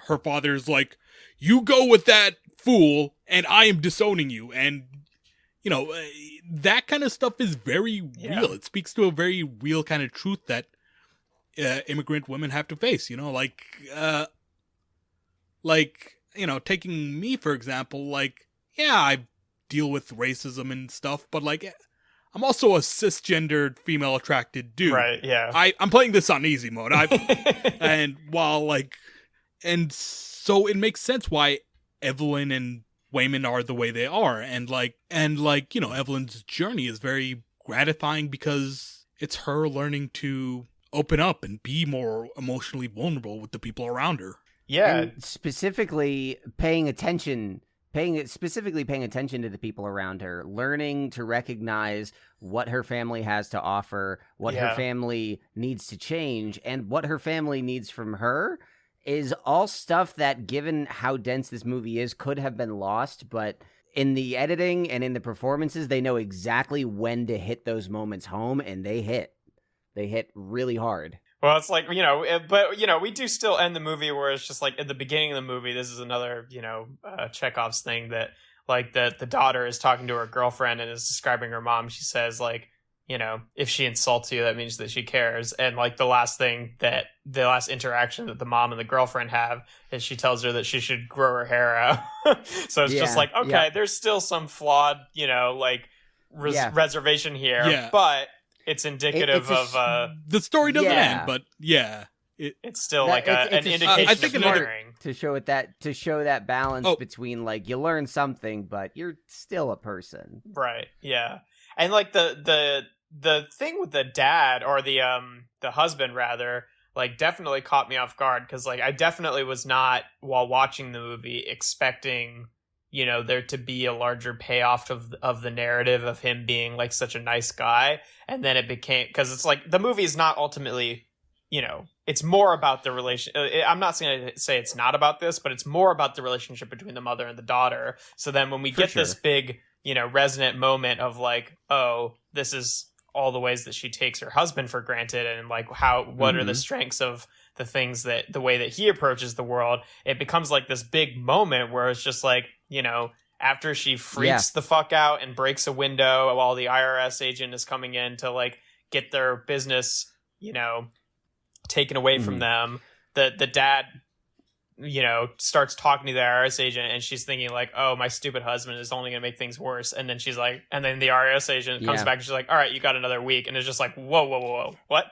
her father's like, you go with that fool, and I am disowning you. And, that kind of stuff is very real. It speaks to a very real kind of truth that immigrant women have to face, taking me, for example, I deal with racism and stuff, but I'm also a cisgendered female attracted dude. Right, yeah. I'm playing this on easy mode. And so it makes sense why Evelyn and Wayman are the way they are. And Evelyn's journey is very gratifying because it's her learning to open up and be more emotionally vulnerable with the people around her. Yeah. And specifically paying attention to the people around her, learning to recognize what her family has to offer, what her family needs to change, and what her family needs from her is all stuff that, given how dense this movie is, could have been lost. But in the editing and in the performances, they know exactly when to hit those moments home, and they hit really hard. Well, it's we do still end the movie where it's just at the beginning of the movie, this is another, Chekhov's thing that the daughter is talking to her girlfriend and is describing her mom. She says if she insults you, that means that she cares. And the last interaction that the mom and the girlfriend have is she tells her that she should grow her hair out. So it's just there's still some flawed, reservation here, but it's indicative of the story doesn't end, but it's still an indication I think of caring. To show that balance between you learn something, but you're still a person, right? Yeah, and the thing with the dad or the husband rather, definitely caught me off guard because I definitely was not, while watching the movie, expecting there to be a larger payoff of the narrative of him being such a nice guy. And then it became, because it's the movie is not ultimately, it's more about the relation. I'm not going to say it's not about this, but it's more about the relationship between the mother and the daughter. So then when we get this big, resonant moment of oh, this is all the ways that she takes her husband for granted, and like what are the strengths of the things that the way that he approaches the world. It becomes like this big moment where it's just like, you know, after she freaks the fuck out and breaks a window while the IRS agent is coming in to like get their business, you know, taken away from them, the dad, you know, starts talking to the IRS agent, and she's thinking like, oh, my stupid husband is only gonna make things worse. And then she's like, and then the IRS agent comes back and she's like, all right, you got another week. And it's just like, whoa, what?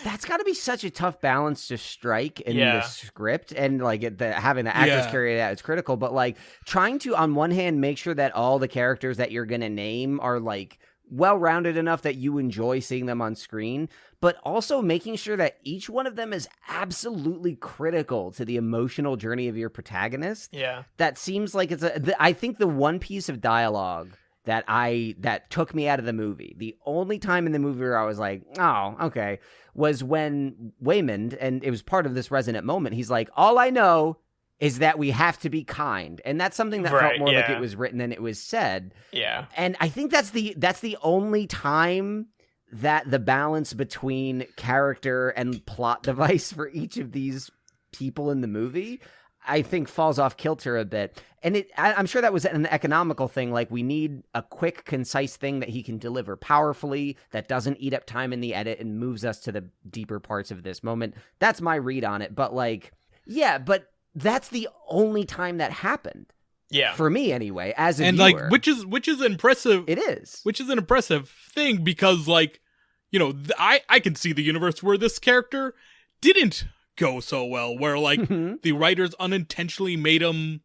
That's got to be such a tough balance to strike in the script, and like having the actors carry it out is critical. But like trying to, on one hand, make sure that all the characters that you're gonna name are like well-rounded enough that you enjoy seeing them on screen, but also making sure that each one of them is absolutely critical to the emotional journey of your protagonist. Yeah, that seems like I think the one piece of dialogue that took me out of the movie, the only time in the movie where I was like, oh, okay, was when Waymond, and it was part of this resonant moment, he's like, all I know is that we have to be kind. And that's something that felt more like it was written than it was said. Yeah. And I think that's the only time that the balance between character and plot device for each of these people in the movie, I think, falls off kilter a bit. And I'm sure that was an economical thing. Like, we need a quick, concise thing that he can deliver powerfully, that doesn't eat up time in the edit and moves us to the deeper parts of this moment. That's my read on it. But like, yeah, but that's the only time that happened. Yeah. For me anyway, as a and viewer. like, which is impressive. It is. Which is an impressive thing, because like, you know, I can see the universe where this character didn't go so well, where like the writers unintentionally made him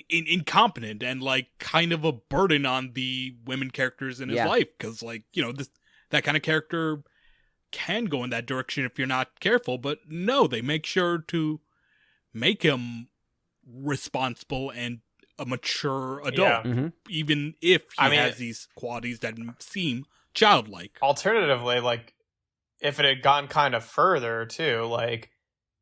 incompetent and like kind of a burden on the women characters in his life, because like, you know, that kind of character can go in that direction if you're not careful. But no, they make sure to make him responsible and a mature adult, even if he has these qualities that seem childlike. Alternatively, like, if it had gone kind of further too, like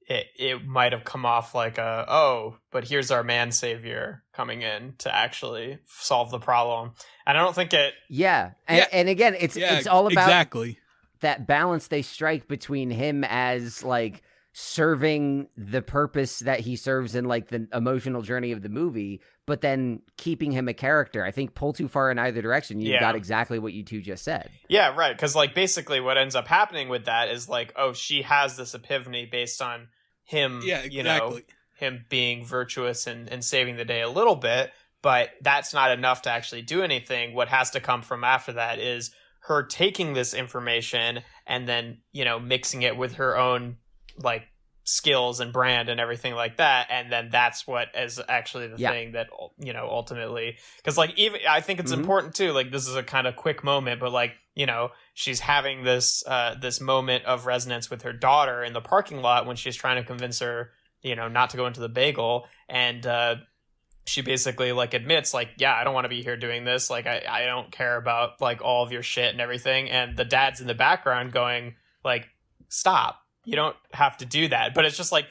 it might have come off like but here's our man savior coming in to actually solve the problem. And I don't think it. Yeah, and again, it's all about exactly that balance they strike between him as like serving the purpose that he serves in like the emotional journey of the movie, but then keeping him a character. I think pull too far in either direction, you've got exactly what you two just said. Yeah, right. Because like basically what ends up happening with that is like, oh, she has this epiphany based on him, you know, him being virtuous and saving the day a little bit, but that's not enough to actually do anything. What has to come from after that is her taking this information and then, you know, mixing it with her own like skills and brand and everything like that, and then that's what is actually the thing that, you know, ultimately, because like, even I think it's important too, like this is a kind of quick moment, but like, you know, she's having this this moment of resonance with her daughter in the parking lot when she's trying to convince her, you know, not to go into the bagel, and she basically like admits like, yeah, I don't want to be here doing this, like I don't care about like all of your shit and everything, and the dad's in the background going like, stop, you don't have to do that. But it's just like,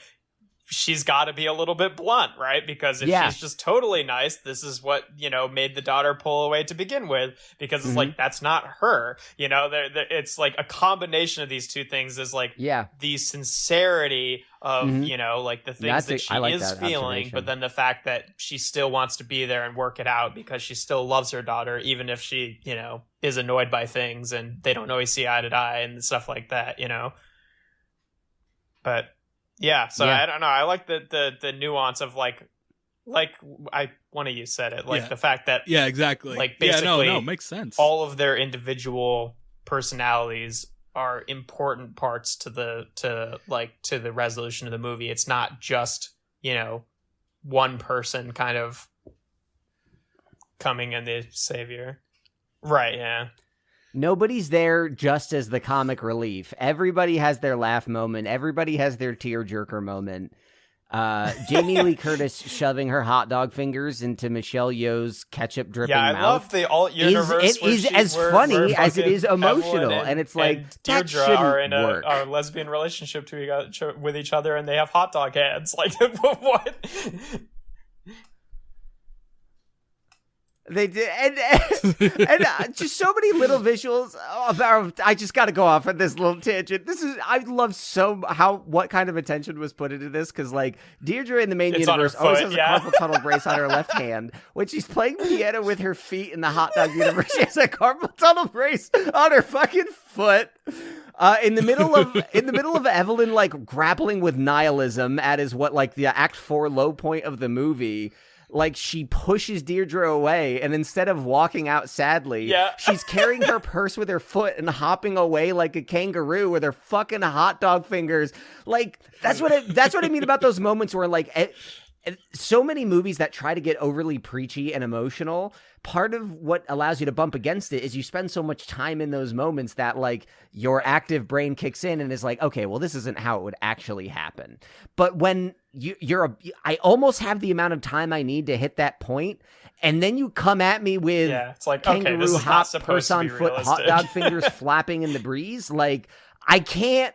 she's got to be a little bit blunt, right? Because if she's just totally nice, this is what, you know, made the daughter pull away to begin with, because it's like, that's not her, you know. It's like a combination of these two things is like the sincerity of, you know, like the things that she is feeling, but then the fact that she still wants to be there and work it out because she still loves her daughter, even if she, you know, is annoyed by things and they don't always see eye to eye and stuff like that, you know. But yeah, so I don't know. I like the nuance of like one of you said it, like the fact that exactly, like basically makes sense. All of their individual personalities are important parts to the resolution of the movie. It's not just, you know, one person kind of coming in the savior, right? Yeah. Nobody's there just as the comic relief. Everybody has their laugh moment. Everybody has their tearjerker moment. Jamie Lee Curtis shoving her hot dog fingers into Michelle Yeoh's ketchup dripping mouth. Yeah, I love the alt universe. It is as funny as it is emotional, and it's like, that shouldn't are in work. a lesbian relationship with each other, and they have hot dog hands. Like, what? They did, and just so many little visuals about. I just got to go off on this little tangent. I love what kind of attention was put into this, because like Deirdre in the main universe always has a carpal tunnel brace on her left hand. When she's playing piano with her feet in the hot dog universe, she has a carpal tunnel brace on her fucking foot. In the middle of Evelyn like grappling with nihilism at the Act 4 low point of the movie. Like, she pushes Deirdre away, and instead of walking out sadly, she's carrying her purse with her foot and hopping away like a kangaroo with her fucking hot dog fingers. Like, that's what I mean about those moments where, like, so many movies that try to get overly preachy and emotional, part of what allows you to bump against it is you spend so much time in those moments that, like, your active brain kicks in and is like, okay, well, this isn't how it would actually happen. But when I almost have the amount of time I need to hit that point, and then you come at me with it's like, kangaroo this is hop, not purse on foot, hot dog fingers flapping in the breeze. Like, I can't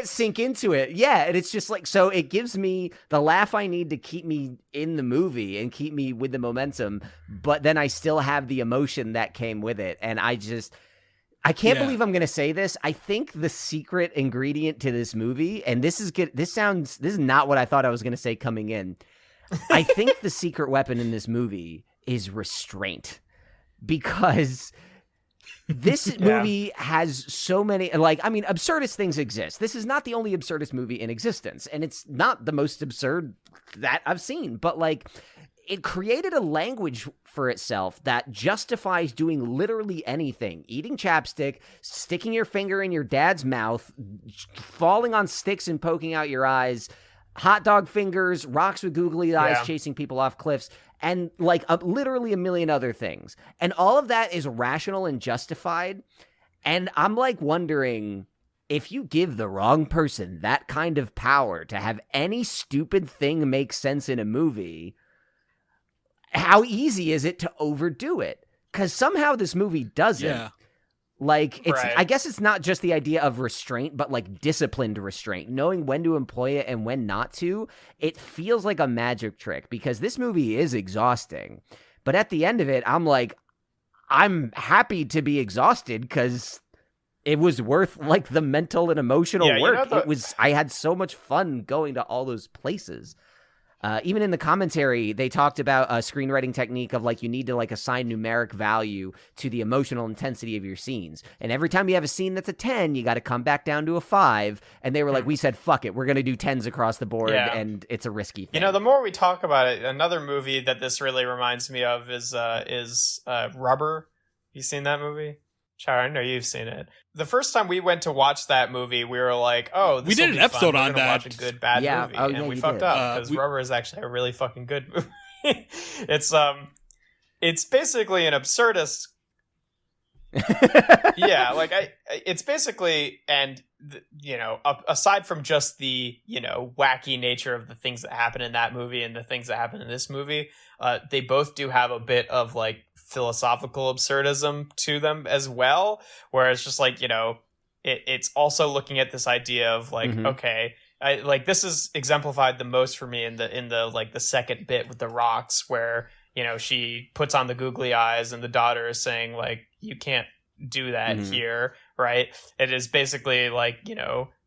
sink into it. Yeah, and it's just like, so it gives me the laugh I need to keep me in the movie and keep me with the momentum, but then I still have the emotion that came with it. And I can't believe I'm going to say this. I think the secret ingredient to this movie, and this is not what I thought I was going to say coming in. I think the secret weapon in this movie is restraint, because this movie has so many, like, I mean, absurdist things exist. This is not the only absurdist movie in existence, and it's not the most absurd that I've seen, but like, it created a language for itself that justifies doing literally anything. Eating chapstick, sticking your finger in your dad's mouth, falling on sticks and poking out your eyes, hot dog fingers, rocks with googly eyes, chasing people off cliffs, and like literally a million other things. And all of that is rational and justified. And I'm like wondering, if you give the wrong person that kind of power to have any stupid thing make sense in a movie, how easy is it to overdo it? Because somehow this movie doesn't. Yeah. Like, it's, I guess it's not just the idea of restraint, but like disciplined restraint, knowing when to employ it and when not to. It feels like a magic trick, because this movie is exhausting. But at the end of it, I'm like, I'm happy to be exhausted, because it was worth like the mental and emotional work. I had so much fun going to all those places. Even in the commentary, they talked about a screenwriting technique of like, you need to like assign numeric value to the emotional intensity of your scenes. And every time you have a scene that's a 10, you got to come back down to a 5. And they were like, we said, fuck it. We're going to do 10s across the board. And it's a risky thing. You know, the more we talk about it, another movie that this really reminds me of is Rubber. You seen that movie? Chowder, I know you've seen it. The first time we went to watch that movie, we were like, "Oh, this we did an episode on that. Watch a good bad movie," and we fucked up because Rubber is actually a really fucking good movie. It's basically an absurdist. It's basically, and aside from just the wacky nature of the things that happen in that movie and the things that happen in this movie, they both do have a bit of like philosophical absurdism to them as well, where it's just like, it's also looking at this idea of like, okay, this is exemplified the most for me in the like the second bit with the rocks, where she puts on the googly eyes and the daughter is saying like, you can't do that here, right? It is basically like,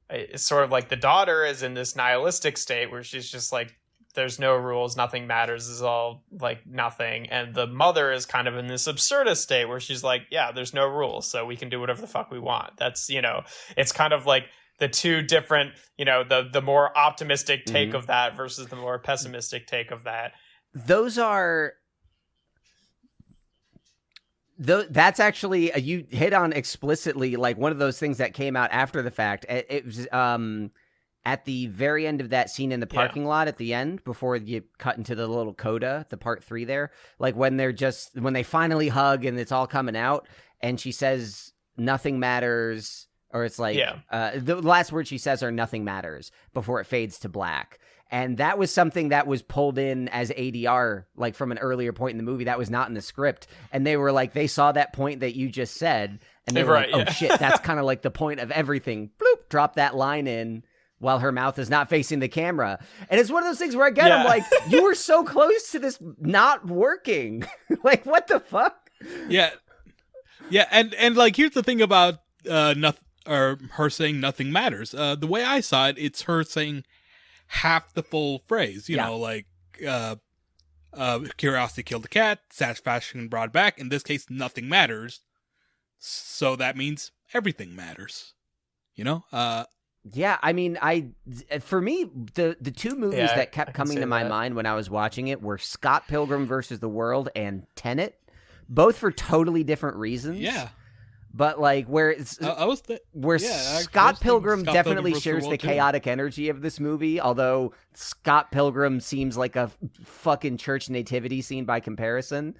it's sort of like the daughter is in this nihilistic state where she's just like, there's no rules, nothing matters, is all like nothing. And the mother is kind of in this absurdist state where she's like, yeah, there's no rules, so we can do whatever the fuck we want. That's, it's kind of like the two different, the more optimistic take of that versus the more pessimistic take of that. That's actually, you hit on explicitly like one of those things that came out after the fact. It was at the very end of that scene in the parking lot at the end, before you cut into the little coda, the part 3 there, like when they finally hug and it's all coming out and she says nothing matters, or it's like the last words she says are nothing matters before it fades to black. And that was something that was pulled in as ADR, like from an earlier point in the movie that was not in the script. And they were like, they saw that point that you just said, and they were like, oh shit, that's kind of like the point of everything. Bloop, drop that line in while her mouth is not facing the camera. And it's one of those things where, again, I'm like, you were so close to this not working. Like, what the fuck? Yeah. Yeah, and like, here's the thing about her saying nothing matters. The way I saw it, it's her saying half the full phrase. You know, like, curiosity killed the cat, satisfaction brought back. In this case, nothing matters. So that means everything matters. You know? Yeah, I mean, for me, the two movies that kept coming to my mind when I was watching it were Scott Pilgrim versus the World and Tenet, both for totally different reasons. Yeah. But like Scott Pilgrim definitely shares the chaotic energy of this movie, although Scott Pilgrim seems like a fucking church nativity scene by comparison.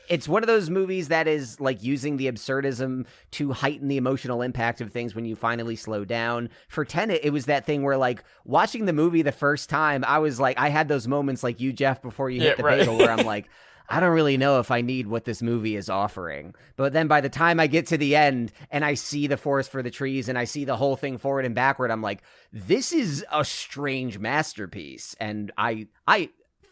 It's one of those movies that is like using the absurdism to heighten the emotional impact of things when you finally slow down. For Tenet, it was that thing where, like, watching the movie the first time, I was like, I had those moments like you, Jeff, before you hit the bagel, where I'm like, I don't really know if I need what this movie is offering. But then by the time I get to the end and I see the forest for the trees and I see the whole thing forward and backward, I'm like, this is a strange masterpiece. And I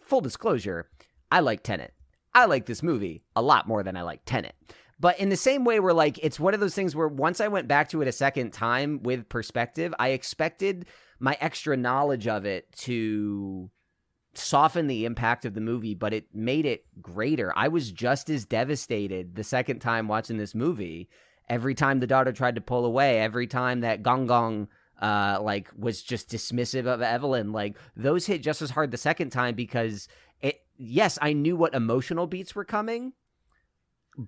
full disclosure, I like Tenet. I like this movie a lot more than I like Tenet. But in the same way where, like, it's one of those things where once I went back to it a second time with perspective, I expected my extra knowledge of it to soften the impact of the movie, but it made it greater. I was just as devastated the second time watching this movie. Every time the daughter tried to pull away, every time that Gong Gong was just dismissive of Evelyn, like, those hit just as hard the second time because yes, I knew what emotional beats were coming,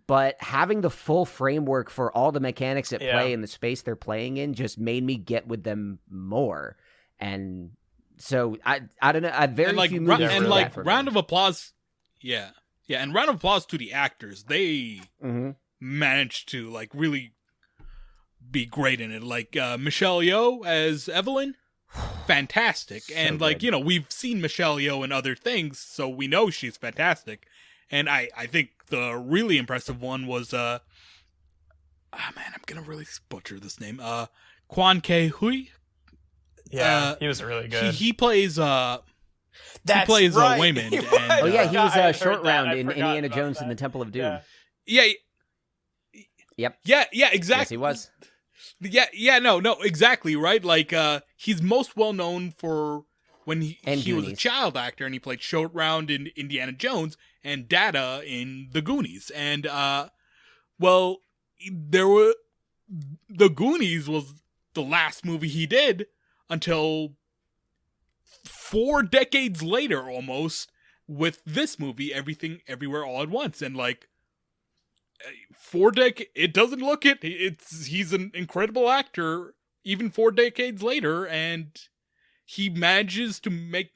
but having the full framework for all the mechanics at play in the space they're playing in just made me get with them more. And so I don't know. I very few movies and like round of applause. Yeah. Yeah. And round of applause to the actors. They managed to like really be great in it. Like Michelle Yeoh as Evelyn. Fantastic. So and like, good. You know, we've seen Michelle Yeoh in other things, so we know she's fantastic. And I think the really impressive one was I'm gonna really butcher this name. Kwan Kei Hui. Yeah, he was really good. He plays Waymond. He was Short Round in Indiana Jones and the Temple of Doom. Yeah. Yep. Yeah, exactly. Yes, he was. No, exactly, right? Like, he's most well known for when he was a child actor and he played Short Round in Indiana Jones and Data in The Goonies. And, The Goonies was the last movie he did until 4 decades later, almost, with this movie, Everything, Everywhere, All at Once. And, like, it doesn't look it. He's an incredible actor, even 4 decades later, and he manages to make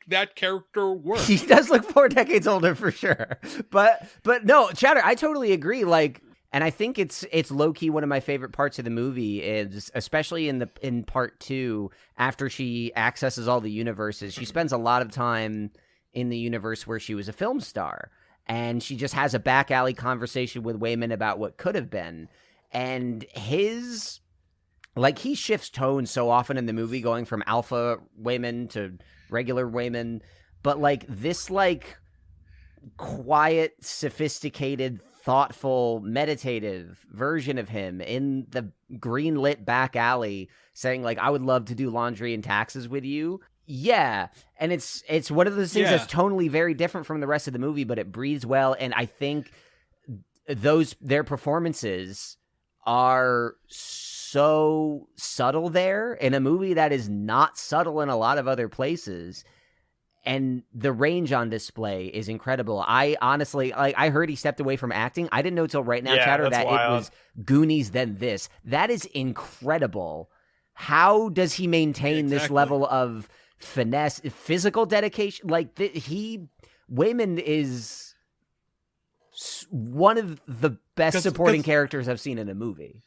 that character work. He does look 4 decades older for sure. But no, Chowder, I totally agree. Like, and I think it's low key one of my favorite parts of the movie is especially in part 2 after she accesses all the universes. She spends a lot of time in the universe where she was a film star. And she just has a back alley conversation with Waymond about what could have been. And he shifts tone so often in the movie, going from alpha Waymond to regular Waymond. But, like, this, like, quiet, sophisticated, thoughtful, meditative version of him in the green-lit back alley saying, like, I would love to do laundry and taxes with you. Yeah, and it's one of those things that's tonally very different from the rest of the movie, but it breathes well, and I think their performances are so subtle there in a movie that is not subtle in a lot of other places, and the range on display is incredible. I honestly, I heard he stepped away from acting. I didn't know till right now, Chowder, that wild. It was Goonies then this. That is incredible. How does he maintain this level of finesse, physical dedication? Like, Waymond is one of the best supporting characters I've seen in a movie,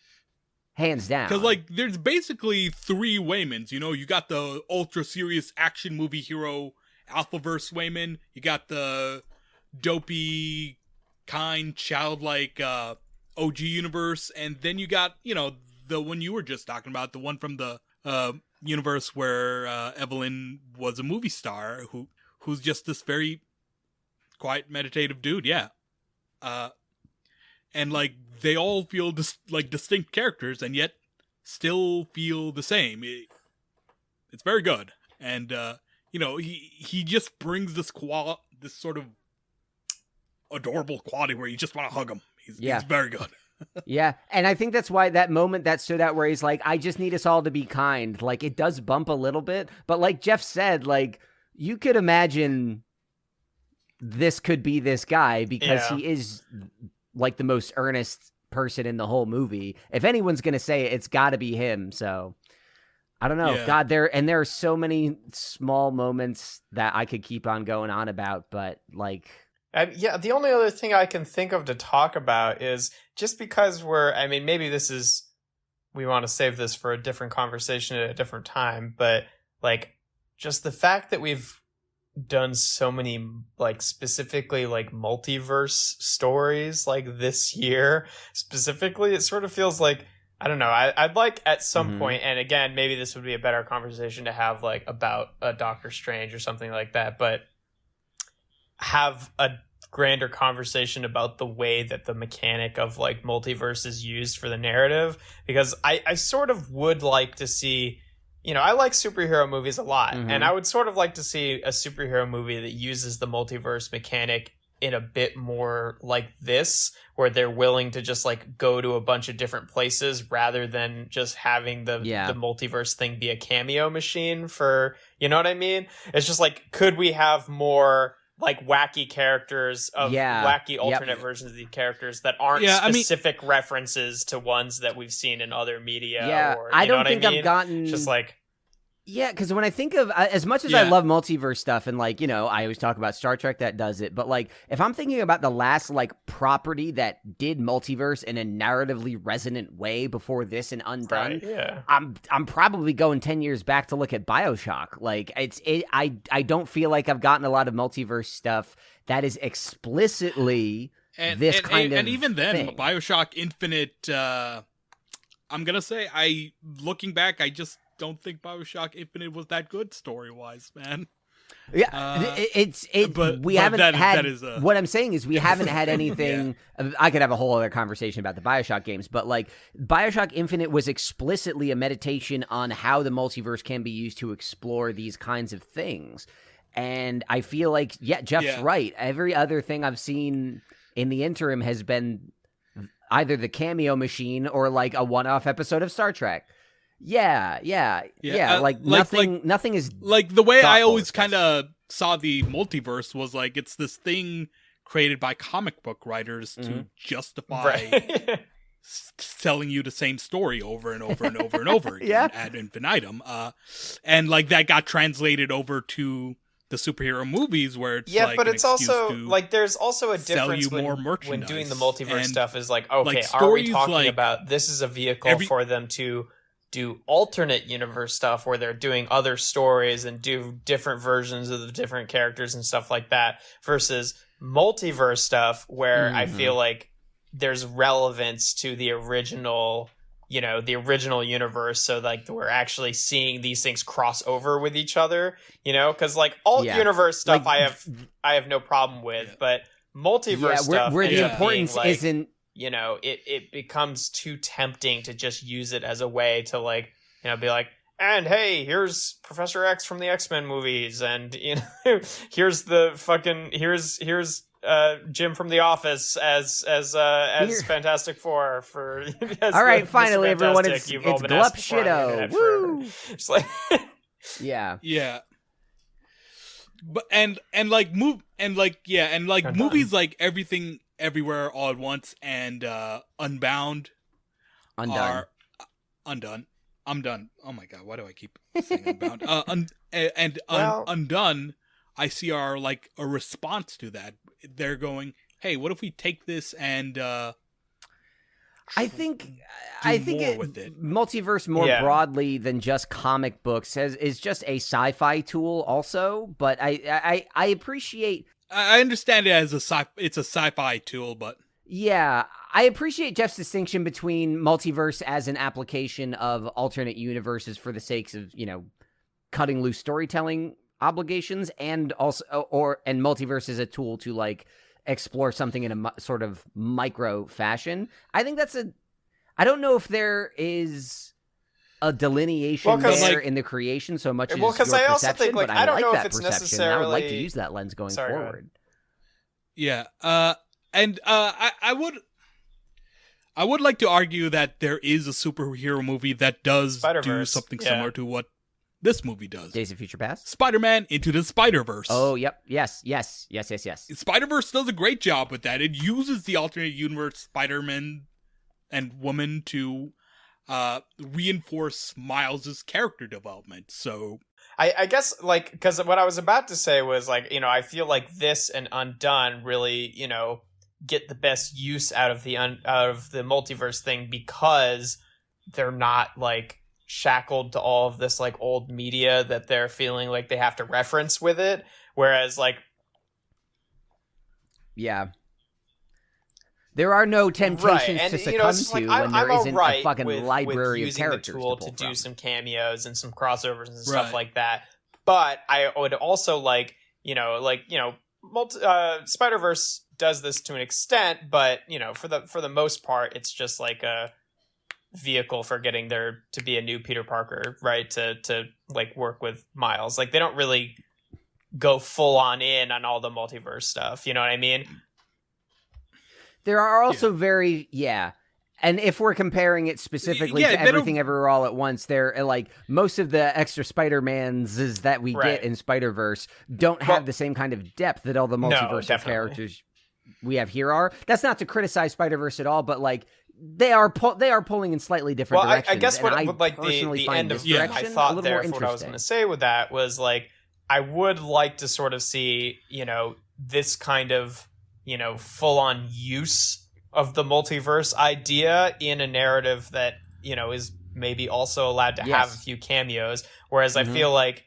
hands down. Because, like, there's basically 3 Waymonds. You know, you got the ultra serious action movie hero Alphaverse Waymond. You got the dopey, kind, childlike OG universe, and then you got, you know, the one you were just talking about, the one from the universe where Evelyn was a movie star who's just this very quiet, meditative dude. Yeah. And like they all feel like distinct characters and yet still feel the same. It's very good. And he just brings this sort of adorable quality where you just want to hug him. He's very good. Yeah, and I think that's why that moment that stood out where he's like, I just need us all to be kind. Like, it does bump a little bit, but like Jeff said, like, you could imagine this could be this guy because he is like the most earnest person in the whole movie. If anyone's going to say it, it's got to be him. So I don't know. Yeah. God, there are so many small moments that I could keep on going on about, but like... the only other thing I can think of to talk about is just because maybe we want to save this for a different conversation at a different time, but like just the fact that we've done so many like specifically like multiverse stories like this year specifically, it sort of feels like, I don't know, I'd like at some point, and again, maybe this would be a better conversation to have like about a Doctor Strange or something like that, but have a grander conversation about the way that the mechanic of like multiverse is used for the narrative, because I sort of would like to see, I like superhero movies a lot, and I would sort of like to see a superhero movie that uses the multiverse mechanic in a bit more like this, where they're willing to just like go to a bunch of different places rather than just having the multiverse thing be a cameo machine for, you know what I mean? It's just like, could we have more like wacky characters of wacky alternate versions of these characters that aren't specific references to ones that we've seen in other media? Yeah, or, I don't think I've gotten just like. Yeah, because when I think of, as much as I love multiverse stuff, and like, I always talk about Star Trek that does it, but like, if I'm thinking about the last like property that did multiverse in a narratively resonant way before this and Undone, I'm probably going 10 years back to look at BioShock. Like, I don't feel like I've gotten a lot of multiverse stuff that is explicitly this kind of and even then, thing. BioShock Infinite, I'm gonna say, looking back, I just don't think BioShock Infinite was that good story-wise, man. Yeah, what I'm saying is we haven't had anything. I could have a whole other conversation about the BioShock games, but like BioShock Infinite was explicitly a meditation on how the multiverse can be used to explore these kinds of things. And I feel like, Jeff's right. Every other thing I've seen in the interim has been either the cameo machine or like a one-off episode of Star Trek. Yeah. Nothing is like the way I always kind of saw the multiverse was like it's this thing created by comic book writers to justify telling you the same story over and over and over and over again ad infinitum. And like that got translated over to the superhero movies where it's like but it's also like there's also a difference when doing the multiverse stuff is like, okay, like, are we talking about this is a vehicle for them to do alternate universe stuff where they're doing other stories and do different versions of the different characters and stuff like that, versus multiverse stuff where I feel like there's relevance to the original, the original universe. So like we're actually seeing these things cross over with each other, because like alt universe stuff, like, I have no problem with, but multiverse stuff where the importance isn't, it becomes too tempting to just use it as a way to like, be like, and hey, here's Professor X from the X-Men movies, and here's the fucking here's Jim from The Office as Fantastic Four for. All right, finally, everyone, it's Glup Shitto. Woo! It's like, yeah. But movies like Everything Everywhere All at Once and Undone. I'm done. Oh my god, why do I keep saying Unbound? Undone, I see are like a response to that. They're going, hey, what if we take this and I think multiverse more broadly than just comic books is just a sci-fi tool also, but I appreciate. I understand it as it's a sci-fi tool, but Yeah, I appreciate Jeff's distinction between multiverse as an application of alternate universes for the sakes of, cutting loose storytelling obligations, and also and multiverse as a tool to like explore something in a sort of micro fashion. I think I don't know if there is a delineation there in the creation so much as your perception, I also think, but I don't know if it's necessarily. I would like to use that lens going forward. Yeah, and I would like to argue that there is a superhero movie that does do something similar to what this movie does. Days of Future Past? Spider-Man Into the Spider-Verse. Oh, yep. Yes. Spider-Verse does a great job with that. It uses the alternate universe Spider-Man and Woman to reinforce Miles' character development. So I guess, like, because what I was about to say was, like, I feel like this and Undone really, get the best use out of the multiverse thing because they're not, like, shackled to all of this, like, old media that they're feeling like they have to reference with it. Whereas, like... Yeah. There are no temptations to succumb to when there isn't a fucking library of characters the tool to do some cameos and some crossovers and stuff like that. But I would also Spider-Verse does this to an extent, but for the most part, it's just like a vehicle for getting there to be a new Peter Parker, right? To like work with Miles. Like they don't really go full on in on all the multiverse stuff. You know what I mean? There are also and if we're comparing it specifically to Everything Everywhere All at Once, they're like most of the extra Spider-Mans that we get in Spider-Verse don't have the same kind of depth that all the multiverse characters we have here are. That's not to criticize Spider-Verse at all, but like they are pulling in slightly different directions. I guess what the end of I thought there for what I was going to say with that was like I would like to sort of see this kind of full on use of the multiverse idea in a narrative that is maybe also allowed to have a few cameos, whereas I feel like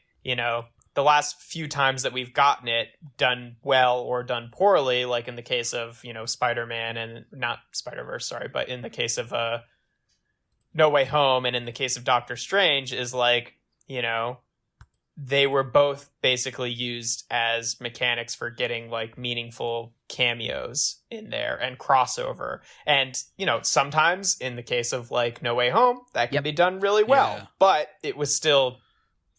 the last few times that we've gotten it done well or done poorly, like in the case of Spider-Man and not Spider-Verse, sorry, but in the case of No Way Home and in the case of Doctor Strange, is like they were both basically used as mechanics for getting like meaningful cameos in there and crossover. And, sometimes in the case of like No Way Home, that can be done really well, but it was still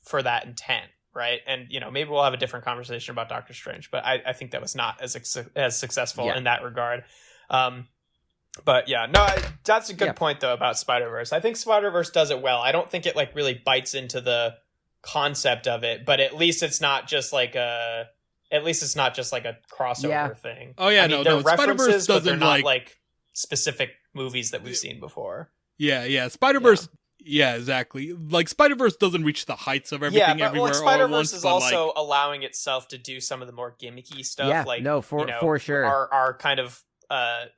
for that intent. Right. And, maybe we'll have a different conversation about Doctor Strange, but I think that was not as successful in that regard. But yeah, no, that's a good point though about Spider-Verse. I think Spider-Verse does it well. I don't think it like really bites into the concept of it, but at least it's not just like a crossover thing. Oh yeah, no, Spider-Verse doesn't, but they're not like specific movies that we've seen before. Yeah, Spider-Verse. Yeah, exactly. Like Spider-Verse doesn't reach the heights of Everything Everywhere All at Once. Spider-Verse is also allowing itself to do some of the more gimmicky stuff. Yeah, like for sure. Our kind of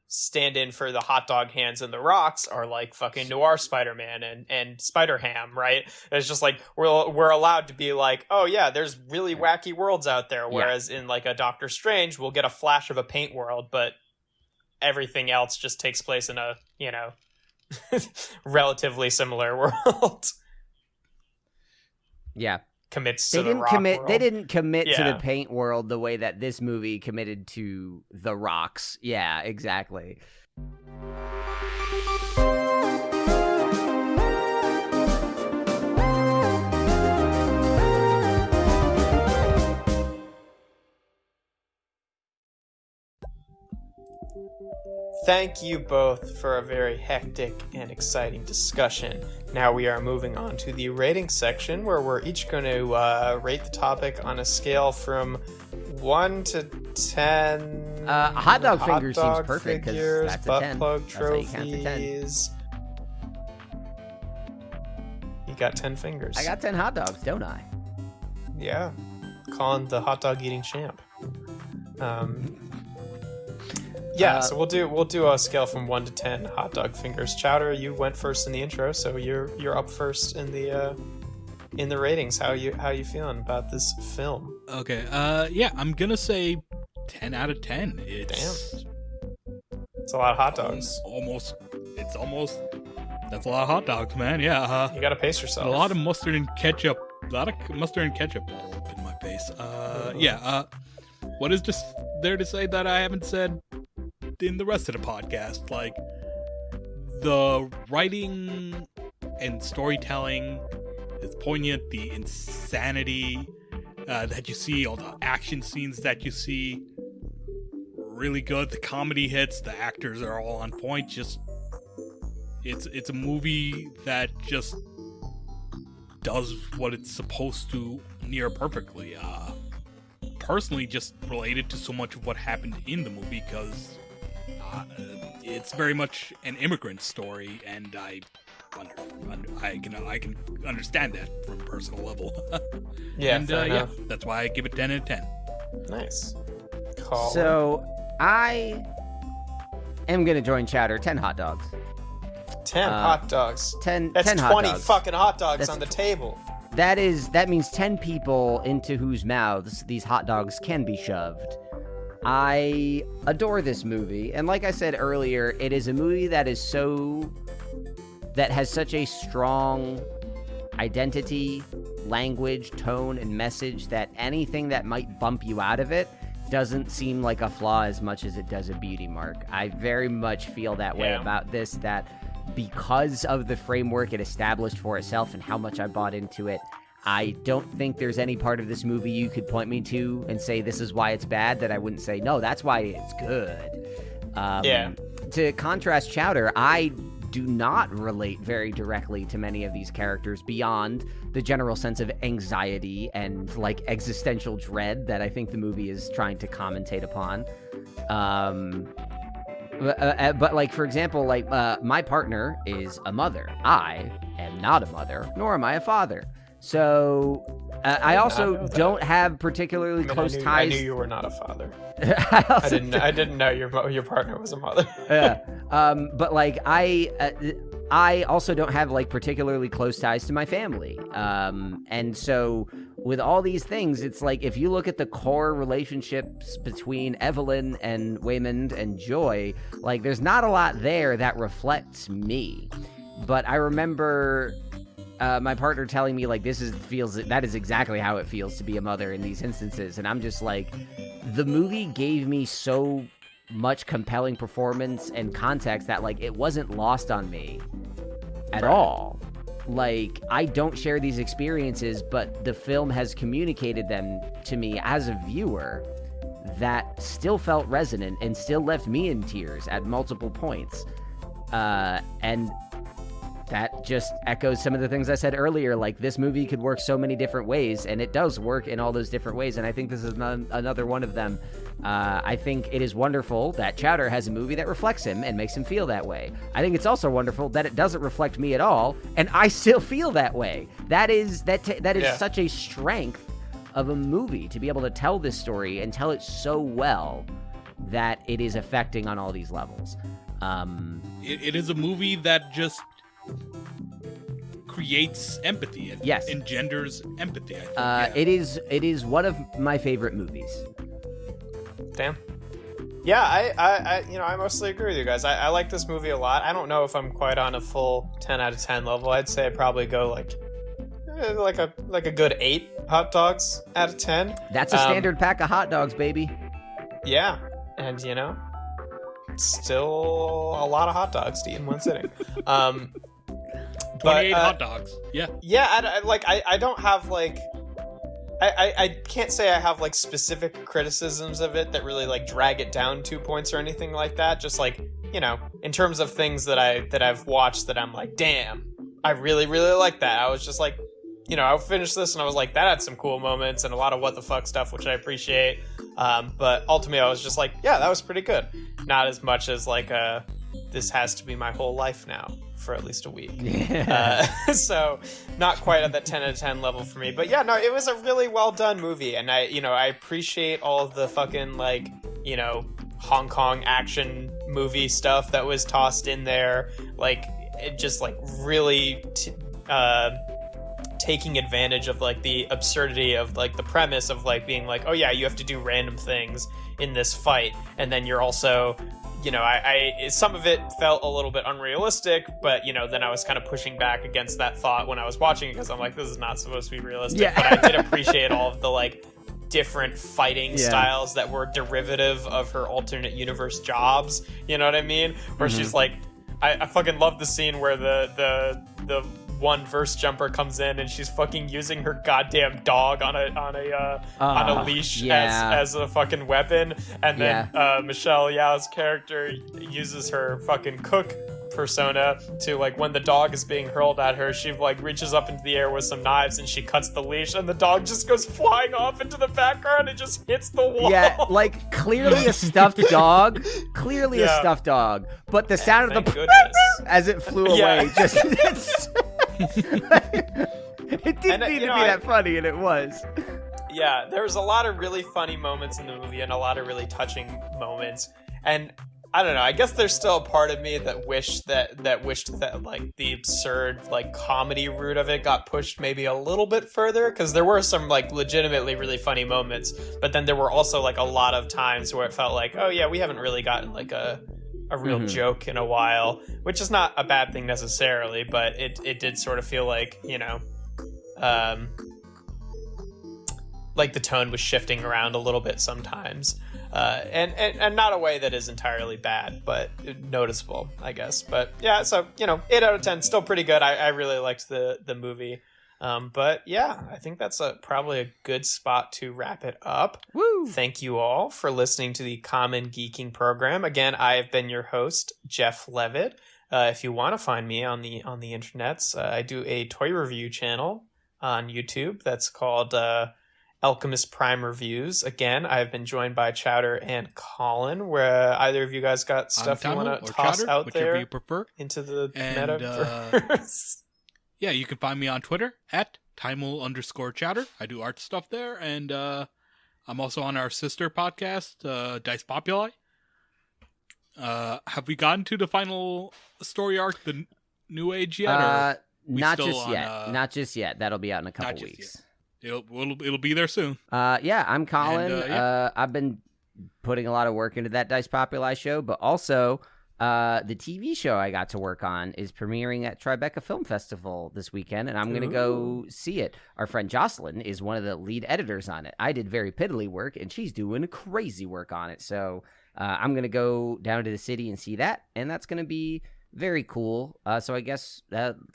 stand-in for the hot dog hands and the rocks are like fucking Noir Spider-Man and Spider-Ham, right? It's just like we're allowed to be like, oh yeah, there's really wacky worlds out there, whereas in like a Doctor Strange we'll get a flash of a paint world, but everything else just takes place in a relatively similar world. They didn't commit to the paint world the way that this movie committed to the rocks. Yeah, exactly. Thank you both for a very hectic and exciting discussion. Now we are moving on to the rating section where we're each going to rate the topic on a scale from 1 to 10. Hot dog fingers seems perfect because that's butt a 10. Plug trophies. You got 10 fingers. I got 10 hot dogs, don't I? Yeah. Colin, the hot dog eating champ. So we'll do a scale from 1 to 10 hot dog fingers. Chowder, you went first in the intro, so you're up first in the ratings. How you feeling about this film? Okay. I'm gonna say 10 out of 10. Damn. It's a lot of hot dogs. That's a lot of hot dogs, man. Yeah. You gotta pace yourself. A lot of mustard and ketchup. All up in my face. What is just there to say that I haven't said in the rest of the podcast? Like, the writing and storytelling is poignant. The insanity that you see, all the action scenes that you see, really good. The comedy hits. The actors are all on point. Just, it's a movie that just does what it's supposed to near perfectly. Personally, just related to so much of what happened in the movie, because it's very much an immigrant story, and I can understand that from a personal level. Yeah, and yeah, that's why I give it 10 out of 10. Nice. Colin. So I am gonna join Chowder. 10 hot dogs. 10 hot dogs. 10. That's 10 20 hot dogs. fucking hot dogs on the table. That means 10 people into whose mouths these hot dogs can be shoved. I adore this movie, and like I said earlier, it is a movie that has such a strong identity, language, tone, and message that anything that might bump you out of it doesn't seem like a flaw as much as it does a beauty mark. I very much feel that way about this, that because of the framework it established for itself and how much I bought into it, I don't think there's any part of this movie you could point me to and say this is why it's bad that I wouldn't say, no, that's why it's good. To contrast Chowder, I do not relate very directly to many of these characters beyond the general sense of anxiety and like existential dread that I think the movie is trying to commentate upon. But like, for example, like my partner is a mother. I am not a mother, nor am I a father. So I also don't have particularly close ties. I knew you were not a father. I didn't know your partner was a mother. But like I also don't have like particularly close ties to my family. And so with all these things, it's like if you look at the core relationships between Evelyn and Waymond and Joy, like there's not a lot there that reflects me. But I remember my partner telling me like that is exactly how it feels to be a mother in these instances, and I'm just like, the movie gave me so much compelling performance and context that like it wasn't lost on me at all. Like, I don't share these experiences, but the film has communicated them to me as a viewer that still felt resonant and still left me in tears at multiple points. And that just echoes some of the things I said earlier. Like, this movie could work so many different ways, and it does work in all those different ways, and I think this is another one of them. I think it is wonderful that Chowder has a movie that reflects him and makes him feel that way. I think it's also wonderful that it doesn't reflect me at all, and I still feel that way. That is such a strength of a movie, to be able to tell this story and tell it so well that it is affecting on all these levels. It is a movie that just creates empathy and engenders empathy, I think. It is one of my favorite movies. Damn. Yeah, I mostly agree with you guys. I like this movie a lot. I don't know if I'm quite on a full 10 out of 10 level. I'd say I'd probably go like a good 8 hot dogs out of 10. That's a standard pack of hot dogs, baby. Yeah, and still a lot of hot dogs to eat in one sitting. 28 hot dogs. Yeah. Yeah, I don't have like, I can't say I have like specific criticisms of it that really like drag it down 2 points or anything like that. Just like, in terms of things that I've watched that I'm like, damn, I really, really like that. I was just like, I finished this and I was like, that had some cool moments and a lot of what the fuck stuff, which I appreciate. But ultimately I was just like, yeah, that was pretty good. Not as much as like this has to be my whole life now for at least a week. So not quite at that 10 out of 10 level for me. But yeah, no, it was a really well done movie. And I appreciate all of the fucking like, Hong Kong action movie stuff that was tossed in there. Like, it just like really taking advantage of like the absurdity of like the premise of like being like, oh yeah, you have to do random things in this fight, and then you're also I some of it felt a little bit unrealistic, but then I was kind of pushing back against that thought when I was watching it, because I'm like, this is not supposed to be realistic. Yeah. But I did appreciate all of the like different fighting styles that were derivative of her alternate universe jobs. You know what I mean? Where she's like, I fucking love the scene where the one verse jumper comes in and she's fucking using her goddamn dog on a leash as a fucking weapon, and then Michelle Yeoh's character uses her fucking cook persona to, like, when the dog is being hurled at her, she like reaches up into the air with some knives and she cuts the leash, and the dog just goes flying off into the background and just hits the wall. Yeah, like clearly a stuffed dog, a stuffed dog, but the sound of the as it flew away just it didn't need to be that funny, and it was. Yeah, there's a lot of really funny moments in the movie and a lot of really touching moments, and I don't know, I guess there's still a part of me that wished that like the absurd like comedy route of it got pushed maybe a little bit further, because there were some like legitimately really funny moments, but then there were also like a lot of times where it felt like, oh yeah, we haven't really gotten like a real joke in a while, which is not a bad thing necessarily, but it did sort of feel like, like the tone was shifting around a little bit sometimes. And not a way that is entirely bad, but noticeable, I guess. But yeah, so 8 out of 10, still pretty good. I really liked the movie. But yeah, I think that's probably a good spot to wrap it up. Woo! Thank you all for listening to the Common Geeking Program. Again, I have been your host, Jeff Leavitt. If you want to find me on the internets, I do a toy review channel on YouTube that's called Alchemist Prime Reviews. Again, I've been joined by Chowder and Colin, where either of you guys got stuff you want to toss Chowder, out whichever there you prefer, into the metaverse. Yeah, you can find me on Twitter at Taeemul_Chowder. I do art stuff there, and I'm also on our sister podcast, Dice Populi. Have we gotten to the final story arc, the New Age yet? Not just yet. That'll be out in a couple weeks. It'll be there soon. I'm Colin. And, I've been putting a lot of work into that Dice Populi show, but also the TV show I got to work on is premiering at Tribeca Film Festival this weekend, and I'm going to go see it. Our friend Jocelyn is one of the lead editors on it. I did very piddly work, and she's doing crazy work on it. So I'm going to go down to the city and see that, and that's going to be very cool. So I guess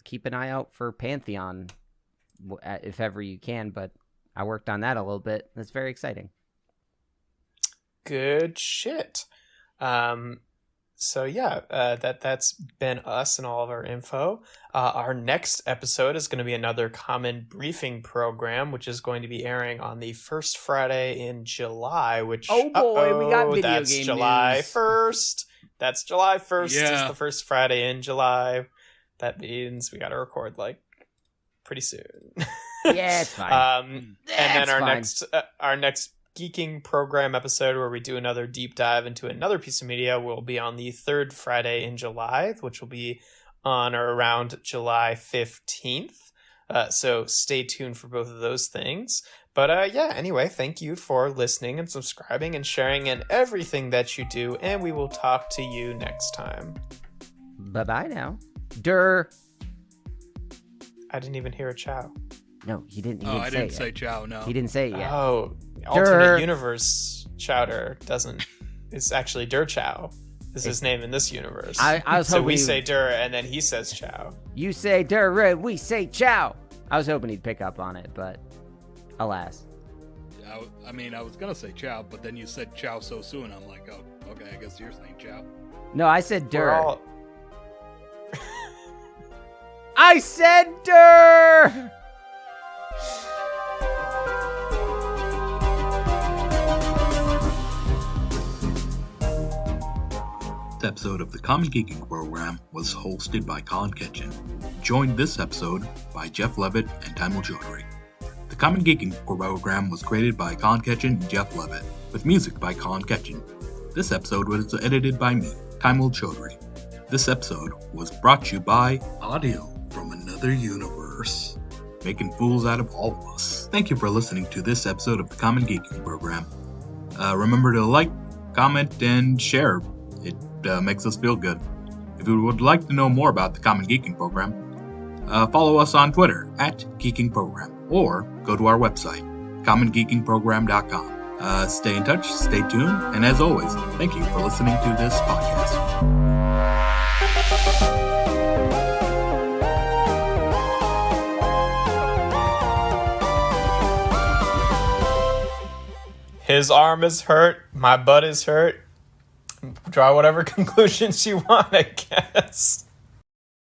keep an eye out for Pantheon if ever you can, but I worked on that a little bit. That's very exciting. Good shit. So yeah, that's been us and all of our info. Our next episode is going to be another Common Briefing program, which is going to be airing on the first Friday in July, which we got video that's game July news. 1st. That's July 1st. Yeah. Is the first Friday in July. That means we got to record like pretty soon. Yeah, it's fine. And then our next Geeking Program episode, where we do another deep dive into another piece of media, will be on the third Friday in July, which will be on or around July 15th. So stay tuned for both of those things. But anyway, thank you for listening and subscribing and sharing and everything that you do, and we will talk to you next time. Bye-bye now. Durr. I didn't even hear a chow. No, he didn't. I didn't say chow. No, he didn't say it yet. Oh, alternate universe Chowder doesn't. It's actually Dur Chow. Is his name in this universe? I was hoping. So we say Dur, and then he says Chow. You say Dur, we say Chow. I was hoping he'd pick up on it, but alas. I was gonna say chow, but then you said chow so soon. I'm like, oh, okay, I guess you're saying chow. No, I said Dur. I said Dur. This episode of the Common Geeking Program was hosted by Colin Ketchen, joined this episode by Jeff Leavitt and Taeemul Chowdhury. The Common Geeking Program was created by Colin Ketchen and Jeff Leavitt, with music by Colin Ketchen. This episode was edited by me, Taeemul Chowdhury. This episode was brought to you by audio from another universe, making fools out of all of us. Thank you for listening to this episode of the Common Geeking Program. Remember to like, comment, and share It makes us feel good. If you would like to know more about the Common Geeking Program, follow us on Twitter @GeekingProgram or go to our website, commongeekingprogram.com. Stay in touch, stay tuned, and as always, thank you for listening to this podcast. His arm is hurt, my butt is hurt. Draw whatever conclusions you want, I guess.